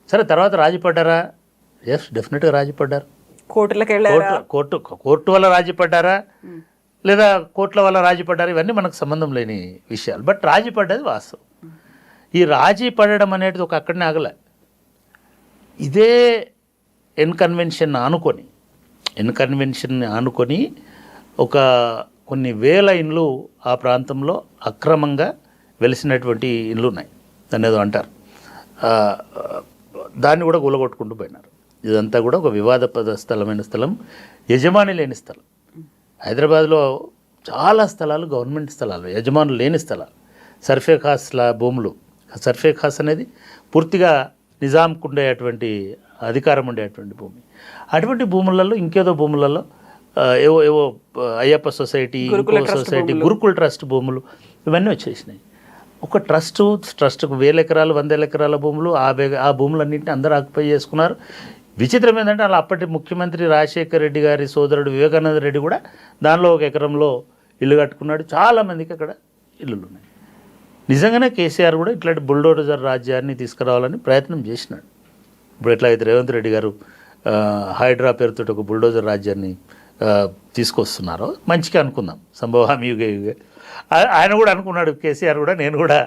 సరే, తర్వాత రాజీపడ్డారా? ఎస్, డెఫినెట్గా రాజీపడ్డారు. కోర్టు వల్ల రాజీపడ్డారా లేదా కోర్టుల వల్ల రాజీపడ్డారా, ఇవన్నీ మనకు సంబంధం లేని విషయాలు. బట్ రాజీపడ్డది వాస్తవం. ఈ రాజీ పడడం అనేది ఒక అక్కడనే ఆగలే. ఇదే ఎన్ కన్వెన్షన్ ఆనుకొని ఒక కొన్ని వేల ఇండ్లు ఆ ప్రాంతంలో అక్రమంగా వెలిసినటువంటి ఇండ్లు ఉన్నాయి, దాన్ని ఏదో అంటారు. దాన్ని కూడా కూలగొట్టుకుంటూ పోయినారు. ఇదంతా కూడా ఒక వివాదపద స్థలమైన స్థలం, యజమాని లేని స్థలం. హైదరాబాద్లో చాలా స్థలాలు గవర్నమెంట్ స్థలాలు, యజమానులు లేని స్థలాలు, సర్ఫే ఖాస్ల భూములు. సర్ఫే ఖాస్ అనేది పూర్తిగా నిజాంకు ఉండేటువంటి అధికారం ఉండేటువంటి భూమి. అటువంటి భూములలో ఇంకేదో భూములలో ఏవో అయ్యప్ప సొసైటీ, గురుకుల ట్రస్ట్ భూములు, ఇవన్నీ వచ్చేసినాయి. ఒక ట్రస్ట్కు 1000 ఎకరాలు 100 ఎకరాల భూములు, ఆ భూములన్నింటినీ అందరూ ఆక్యుపై చేసుకున్నారు. విచిత్రం ఏంటంటే అలా అప్పటి ముఖ్యమంత్రి రాజశేఖర రెడ్డి గారి సోదరుడు వివేకానంద రెడ్డి కూడా దానిలో ఒక ఎకరంలో ఇల్లు కట్టుకున్నాడు. చాలామందికి అక్కడ ఇల్లులు ఉన్నాయి. నిజంగానే కేసీఆర్ కూడా ఇట్లాంటి బుల్డోజర్ రాజ్యాన్ని తీసుకురావాలని ప్రయత్నం చేసినాడు. ఇప్పుడు ఎట్లయితే రేవంత్ రెడ్డి గారు హైడ్రా పేరుతో ఒక బుల్డోజర్ రాజ్యాన్ని తీసుకొస్తున్నారో మంచిగా అనుకుందాం, సంభవం యుగే యుగే. ఆయన కూడా అనుకున్నాడు, కేసీఆర్ కూడా. నేను కూడా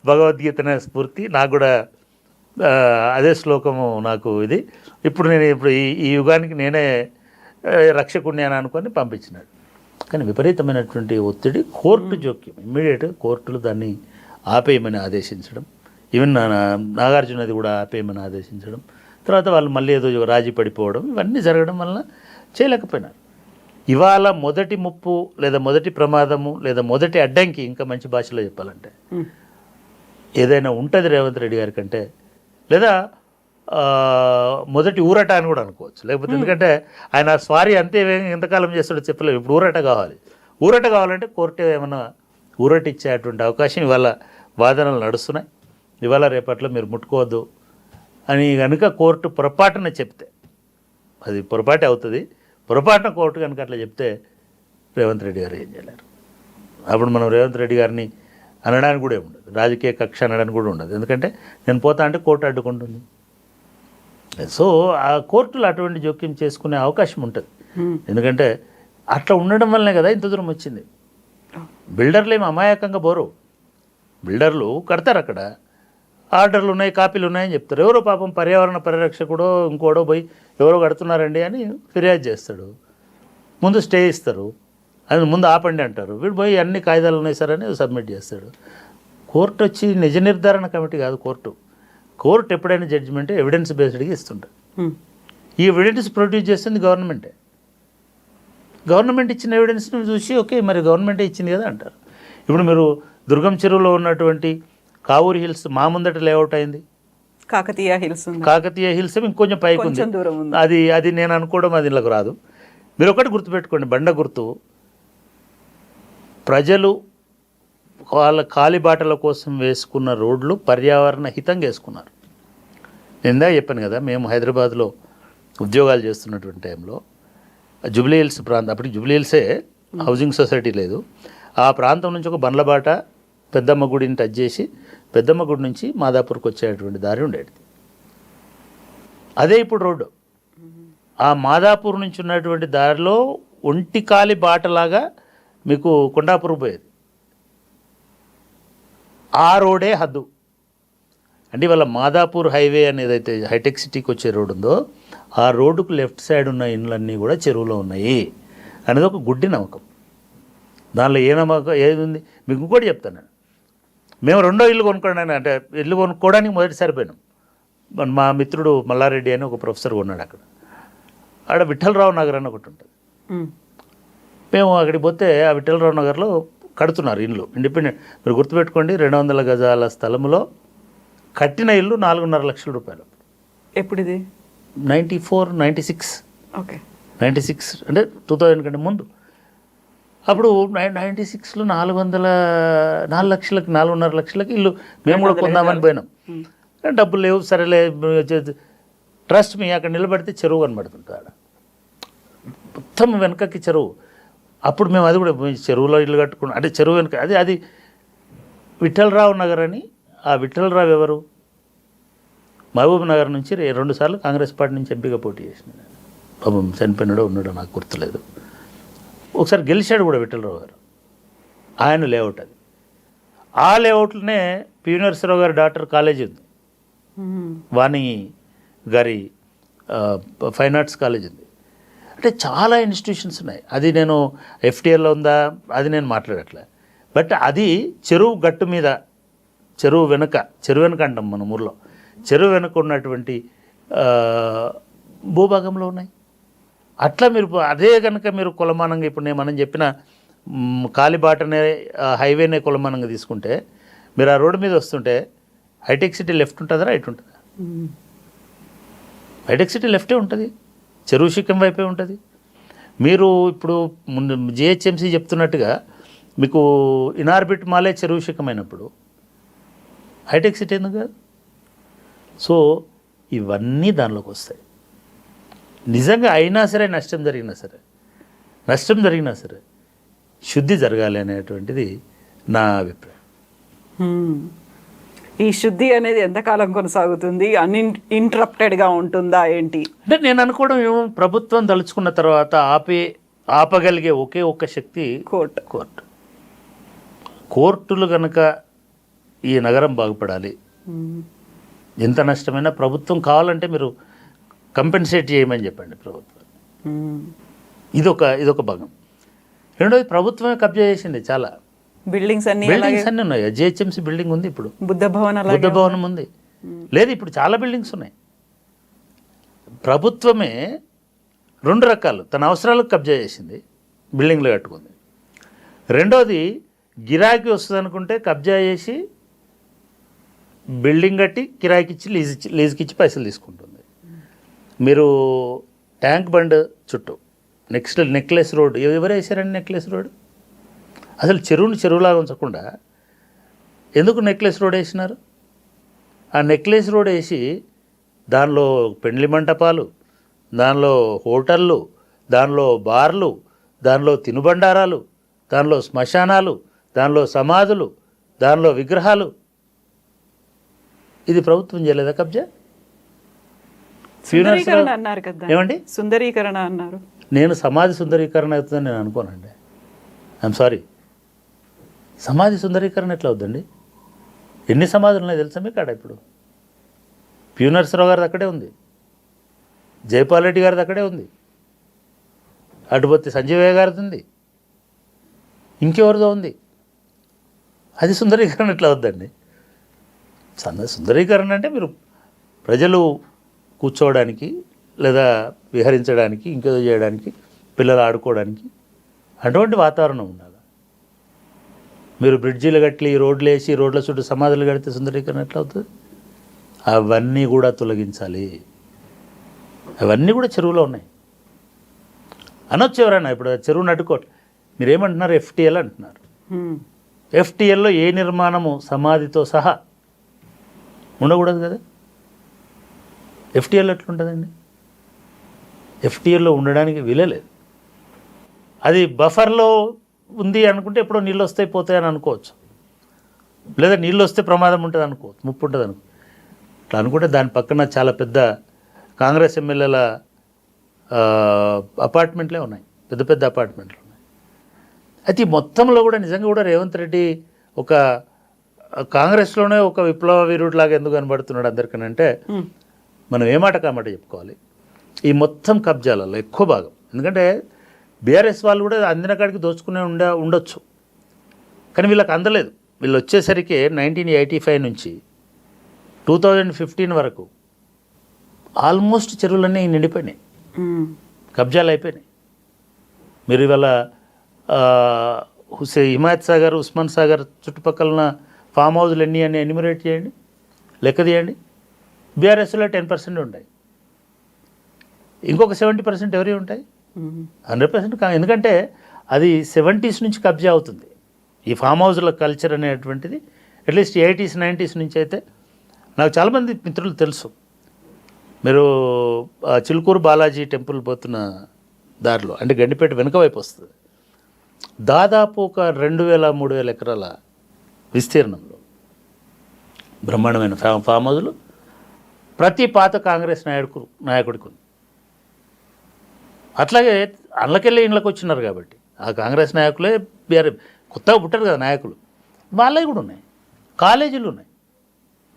భగవద్గీతనే స్ఫూర్తి, నాకు కూడా అదే శ్లోకము నాకు ఇది. ఇప్పుడు ఈ యుగానికి నేనే రక్షకుడిని అని అనుకొని పంపించినాడు. కానీ విపరీతమైనటువంటి ఒత్తిడి, కోర్టు జోక్యం, ఇమ్మీడియట్గా కోర్టులు దాన్ని ఆపేయమని ఆదేశించడం, ఈవెన్ నాగార్జునది కూడా ఆపేయమని ఆదేశించడం, తర్వాత వాళ్ళు మళ్ళీ ఏదో రాజీ పడిపోవడం, ఇవన్నీ జరగడం వలన చేయలేకపోయినారు. ఇవాళ మొదటి ముప్పు లేదా మొదటి ప్రమాదము లేదా మొదటి అడ్డంకి, ఇంకా మంచి భాషలో చెప్పాలంటే ఏదైనా ఉంటుంది రేవంత్ రెడ్డి గారి కంటే, లేదా మొదటి ఊరట అని కూడా అనుకోవచ్చు. లేకపోతే ఎందుకంటే ఆయన స్వారీ అంతే ఎంతకాలం చేస్తాడో చెప్పలేము. ఇప్పుడు ఊరట కావాలి. ఊరట కావాలంటే కోర్టు ఏమైనా ఊరట ఇచ్చేటువంటి అవకాశం ఇవాళ వాదనలు నడుస్తున్నాయి. ఇవాళ రేపట్లో మీరు ముట్టుకోవద్దు అని కనుక కోర్టు పొరపాటున చెప్తే, అది పొరపాటే అవుతుంది, పొరపాటున కోర్టు కనుక అట్లా చెప్తే రేవంత్ రెడ్డి గారు ఏం చేయలేరు. అప్పుడు మనం రేవంత్ రెడ్డి గారిని అనడానికి కూడా ఉండదు, రాజకీయ కక్ష అనడానికి కూడా ఉండదు. ఎందుకంటే నేను పోతా అంటే కోర్టు అడ్డుకుంటుంది. సో ఆ కోర్టులు అటువంటి జోక్యం చేసుకునే అవకాశం ఉంటుంది. ఎందుకంటే అట్లా ఉండడం వల్లనే కదా ఇంత దూరం వచ్చింది. బిల్డర్లు ఏమి అమాయకంగా పోరు. బిల్డర్లు కడతారు, అక్కడ ఆర్డర్లు ఉన్నాయి, కాపీలు ఉన్నాయని చెప్తారు. ఎవరో పాపం పర్యావరణ పరిరక్షకుడో ఇంకోడో పోయి ఎవరో కడుతున్నారండి అని ఫిర్యాదు చేస్తాడు. ముందు స్టే ఇస్తారు, అది ముందు ఆపండి అంటారు. వీడు పోయి అన్ని కాయిదాలు ఉన్నాయి సార్ అని సబ్మిట్ చేస్తాడు. కోర్టు వచ్చి నిజ నిర్ధారణ కమిటీ కాదు కోర్టు ఎప్పుడైనా జడ్జిమెంట్ ఎవిడెన్స్ బేస్డ్గా ఇస్తుంటారు. ఈ ఎవిడెన్స్ ప్రొడ్యూస్ చేస్తుంది గవర్నమెంటే. గవర్నమెంట్ ఇచ్చిన ఎవిడెన్స్ని చూసి ఓకే మరి గవర్నమెంటే ఇచ్చింది కదా అంటారు. ఇప్పుడు మీరు దుర్గం చెరువులో ఉన్నటువంటి కావూరి హిల్స్ మా ముందట లేఅవుట్ అయింది, కాకతీయ హిల్స్ ఇంకొంచెం పైకి ఉంది. అది నేను అనుకోవడం అది ఇళ్ళకు రాదు. మీరు ఒకటి గుర్తుపెట్టుకోండి, బండ గుర్తు ప్రజలు వాళ్ళ కాలిబాటల కోసం వేసుకున్న రోడ్లు పర్యావరణ హితంగా వేసుకున్నారు. నేను ఇందాక చెప్పాను కదా, మేము హైదరాబాద్లో ఉద్యోగాలు చేస్తున్నటువంటి టైంలో జూబ్లీ హిల్స్ ప్రాంతం, అప్పటికి జూబ్లీ హిల్సే హౌసింగ్ సొసైటీ లేదు, ఆ ప్రాంతం నుంచి ఒక బండ్లబాట పెద్దమ్మ గుడిని టచ్ చేసి పెద్దమ్మ గుడి నుంచి మాదాపూర్కి వచ్చేటువంటి దారి ఉండేది. అదే ఇప్పుడు రోడ్డు. ఆ మాదాపూర్ నుంచి ఉన్నటువంటి దారిలో ఒంటికాలి బాటలాగా మీకు కొండాపూర్ పోయేది. ఆ రోడే హద్దు. అంటే ఇవాళ మాదాపూర్ హైవే అనేది హైటెక్ సిటీకి వచ్చే రోడ్డు ఉందో ఆ రోడ్డుకు లెఫ్ట్ సైడ్ ఉన్న ఇండ్లన్నీ కూడా చెరువులో ఉన్నాయి అనేది ఒక గుడ్డి నమ్మకం. దానిలో ఏ నమ్మకం ఏది ఉంది మీకు ఇంకోటి చెప్తాను నేను. మేము రెండో ఇల్లు కొనుక్కోండి అంటే ఇల్లు కొనుక్కోవడానికి మొదటిసారి పోయినాం. మా మిత్రుడు మల్లారెడ్డి అని ఒక ప్రొఫెసర్ కొన్నాడు అక్కడ. ఆడ విఠలరావు నగర్ అని ఒకటి ఉంటుంది. మేము అక్కడికి పోతే ఆ విఠలరావు నగర్లో కడుతున్నారు ఇల్లు, ఇండిపెండెంట్. మీరు గుర్తుపెట్టుకోండి, 200 గజాల స్థలంలో కట్టిన ఇల్లు 4.5 లక్షల రూపాయలు. ఎప్పుడు ఇది? 94, 96. ఓకే, 96 అంటే 2000 కంటే ముందు. అప్పుడు 96లో 4 లక్షలకి 4.5 లక్షలకి ఇల్లు మేము కూడా కొందామని పోయినాం. డబ్బులు లేవు, సరేలే ట్రస్ట్ మీ అక్కడ నిలబడితే చెరువు కనబడుతుంటుంది. ఆడ మొత్తం వెనకకి చెరువు. అప్పుడు మేము అది కూడా చెరువులో ఇల్లు కట్టుకున్నాం. అంటే చెరువు వెనుక అది విఠలరావు నగర్ అని. ఆ విఠలరావు ఎవరు? మహబూబ్ నగర్ నుంచి 2 సార్లు కాంగ్రెస్ పార్టీ నుంచి ఎంపీగా పోటీ చేసినాడు. పాపం చనిపోయినాడో ఉన్నాడో నాకు గుర్తులేదు. ఒకసారి గెలిచాడు కూడా విఠలరావు గారు. ఆయన లేఅవుట్ అది. ఆ లేఅవుట్లోనే పి నరసింహరావు గారి డాక్టర్ కాలేజీ ఉంది, వాణి గారి ఫైన్ ఆర్ట్స్ కాలేజ్ ఉంది. అంటే చాలా ఇన్స్టిట్యూషన్స్ ఉన్నాయి. అది నేను ఎఫ్టీఆర్లో ఉందా అది నేను మాట్లాడట్లే. బట్ అది చెరువు గట్టు మీద, చెరువు వెనుక అంటాం మన ఊర్లో, చెరువు వెనుక ఉన్నటువంటి భూభాగంలో ఉన్నాయి. అట్లా మీరు అదే కనుక మీరు కులమానంగా ఇప్పుడు మనం చెప్పిన కాలిబాటనే హైవేనే కులమానంగా తీసుకుంటే, మీరు ఆ రోడ్డు మీద వస్తుంటే హైటెక్ సిటీ లెఫ్ట్ ఉంటుందా రైట్ ఉంటుందా? హైటెక్ సిటీ లెఫ్టే ఉంటుంది, చెరువు శిఖం వైపే ఉంటుంది. మీరు ఇప్పుడు ముందు జిహెచ్ఎంసీ చెప్తున్నట్టుగా మీకు ఇనార్బిట్ మాలే చెరువు శిఖమైనప్పుడు హైటెక్ సిటీ ఎందుకు కాదు? సో ఇవన్నీ దానిలోకి వస్తాయి. నిజంగా అయినా సరే నష్టం జరిగినా సరే శుద్ధి జరగాలి అనేటువంటిది నా అభిప్రాయం. ఈ శుద్ధి అనేది ఎంతకాలం కొనసాగుతుంది? అన్ఇంటరప్టెడ్గా ఉంటుందా ఏంటి? అంటే నేను అనుకోవడం ఏమో, ప్రభుత్వం తలుచుకున్న తర్వాత ఆపగలిగే ఒకే ఒక్క శక్తి కోర్టులు కనుక ఈ నగరం బాగుపడాలి, ఎంత నష్టమైనా ప్రభుత్వం కావాలంటే మీరు కంపెన్సేట్ చేయమని చెప్పండి ప్రభుత్వం. ఇదొక భాగం. రెండోది, ప్రభుత్వమే కబ్జా చేసింది చాలా బిల్డింగ్స్ అన్ని ఉన్నాయి. జిహెచ్ఎంసీ బిల్డింగ్ ఉంది, ఇప్పుడు బుద్ధ భవనం ఉంది. లేదు, ఇప్పుడు చాలా బిల్డింగ్స్ ఉన్నాయి. ప్రభుత్వమే 2 రకాలు, తన అవసరాలకు కబ్జా చేసింది, బిల్డింగ్లు కట్టుకుంది. రెండోది, గిరాకీ వస్తుంది అనుకుంటే కబ్జా చేసి బిల్డింగ్ కట్టి కిరాయికి ఇచ్చి లీజుకి ఇచ్చి పైసలు తీసుకుంటుంది. మీరు ట్యాంక్ బండ్ చుట్టూ నెక్లెస్ రోడ్ ఎవరు వేసారండి? నెక్లెస్ రోడ్ అసలు చెరువులాగా ఉంచకుండా ఎందుకు నెక్లెస్ రోడ్ వేసినారు? ఆ నెక్లెస్ రోడ్ వేసి దానిలో పెండ్లి మంటపాలు, దానిలో హోటళ్ళు, దానిలో బార్లు, దానిలో తినుబండారాలు, దానిలో శ్మశానాలు, దానిలో సమాధులు, దానిలో విగ్రహాలు. ఇది ప్రభుత్వం చేయలేదా కబ్జా? అన్నారు కదా, ఏమండి సుందరీకరణ అన్నారు. నేను సమాధి సుందరీకరణ అవుతుందని నేను అనుకోనండి. ఐఎమ్ సారీ, సమాధి సుందరీకరణ ఎట్లా అవుతుందండి? ఎన్ని సమాధులు ఉన్నాయి తెలుసా మీకు? ఆడ ఇప్పుడు పివి నరసింహరావు గారిది అక్కడే ఉంది, జైపాల్ రెడ్డి గారిది అక్కడే ఉంది, అటుపోతే సంజీవయ్య గారిది ఉంది, ఇంకెవరిదో ఉంది. అది సుందరీకరణ ఎట్లా అవుద్దండి? సుందరీకరణ అంటే మీరు ప్రజలు కూర్చోవడానికి లేదా విహరించడానికి, ఇంకేదో చేయడానికి, పిల్లలు ఆడుకోవడానికి అటువంటి వాతావరణం ఉండాలి. మీరు బ్రిడ్జీలు కట్టి రోడ్లు వేసి రోడ్ల చుట్టూ సమాధులు కడితే సుందరీకరణ ఎట్లా అవుతుంది? అవన్నీ కూడా తొలగించాలి. అవన్నీ కూడా చెరువులో ఉన్నాయి అనొచ్చు ఎవరైనా. ఇప్పుడు చెరువును అడ్డుకోవట్లేదు. మీరేమంటున్నారు? ఎఫ్టీఎల్ అంటున్నారు. ఎఫ్టీఎల్లో ఏ నిర్మాణము సమాధితో సహా ఉండకూడదు కదా. ఎఫ్టీఎల్ ఎట్లుంటుందండి? ఎఫ్టీఎల్లో ఉండడానికి వీలేదు. అది బఫర్లో ఉంది అనుకుంటే ఎప్పుడో నీళ్ళు వస్తాయి పోతాయని అనుకోవచ్చు, లేదా నీళ్ళు వస్తే ప్రమాదం ఉంటుంది అనుకోవచ్చు, ముప్పు ఉంటుంది అనుకో. అట్లా అనుకుంటే దాని పక్కన చాలా పెద్ద కాంగ్రెస్ ఎమ్మెల్యేల అపార్ట్మెంట్లే ఉన్నాయి, పెద్ద పెద్ద అపార్ట్మెంట్లు ఉన్నాయి. అయితే ఈ మొత్తంలో కూడా నిజంగా కూడా రేవంత్ రెడ్డి ఒక కాంగ్రెస్లోనే ఒక విప్లవ వీరుడిలాగా ఎందుకు కనబడుతున్నాడు అందరికనంటే, మనం ఏ మాట కామాట చెప్పుకోవాలి. ఈ మొత్తం కబ్జాలలో ఎక్కువ భాగం, ఎందుకంటే బీఆర్ఎస్ వాళ్ళు కూడా అందిన కాడికి దోచుకునే ఉండొచ్చు, కానీ వీళ్ళకి అందలేదు. వీళ్ళు వచ్చేసరికి 1985 నుంచి 2015 వరకు ఆల్మోస్ట్ చెరువులన్నీ నిండిపోయినాయి, కబ్జాలు అయిపోయినాయి. మీరు ఇవాళ హిమాయత్ సాగర్, ఉస్మాన్ సాగర్ చుట్టుపక్కల ఫామ్ హౌస్లు ఎన్ని అని ఎన్యూమరేట్ చేయండి, లెక్క తీయండి. బీఆర్ఎస్లో 10% ఉంటాయి, ఇంకొక 70% ఎవరి ఉంటాయి? 100%. ఎందుకంటే అది 70s నుంచి కబ్జా అవుతుంది. ఈ ఫామ్ హౌస్ల కల్చర్ అనేటువంటిది అట్లీస్ట్ 80s 90s నుంచి అయితే నాకు చాలామంది మిత్రులు తెలుసు. మీరు చిలుకూరు బాలాజీ టెంపుల్ పోతున్న దారిలో, అంటే గండిపేట వెనుక వైపు వస్తుంది, దాదాపు ఒక 2000-3000 ఎకరాల విస్తీర్ణంలో బ్రహ్మాండమైన ఫామ్ హౌస్లు ప్రతి పాత కాంగ్రెస్ నాయకుడికి ఉంది. అట్లాగే అళ్ళకెళ్ళి ఇళ్ళకి వచ్చినారు కాబట్టి ఆ కాంగ్రెస్ నాయకులే కొత్తగా పుట్టారు కదా నాయకులు, వాళ్ళవి కూడా ఉన్నాయి. కాలేజీలు ఉన్నాయి,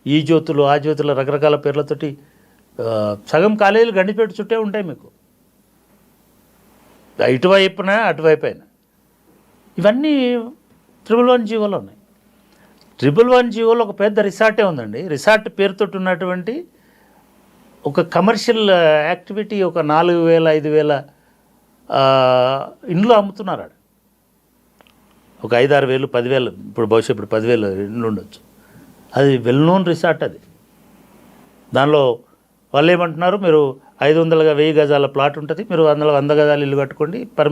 ఈ జ్యోతులు ఆ జ్యోతులు రకరకాల పేర్లతోటి సగం కాలేజీలు గండిపేట చుట్టే ఉంటాయి మీకు, ఇటువైపున అటువైపు అయినా. ఇవన్నీ 111 జీవోలో ఉన్నాయి. 111 జీవోలో ఒక పెద్ద రిసార్టే ఉందండి. రిసార్ట్ పేరుతో ఉన్నటువంటి ఒక కమర్షియల్ యాక్టివిటీ ఒక 4000-5000 ఇండ్లు అమ్ముతున్నారు. ఒక 5-6 వేలు 10,000, ఇప్పుడు బహుశా ఇప్పుడు 10,000 ఇండ్లు ఉండొచ్చు. అది వెల్ నోన్ రిసార్ట్. అది దానిలో వాళ్ళు ఏమంటున్నారు, మీరు 500-1000 గజాల ప్లాట్ ఉంటుంది, మీరు 100 గజాలు ఇల్లు కట్టుకోండి, పర్మిషన్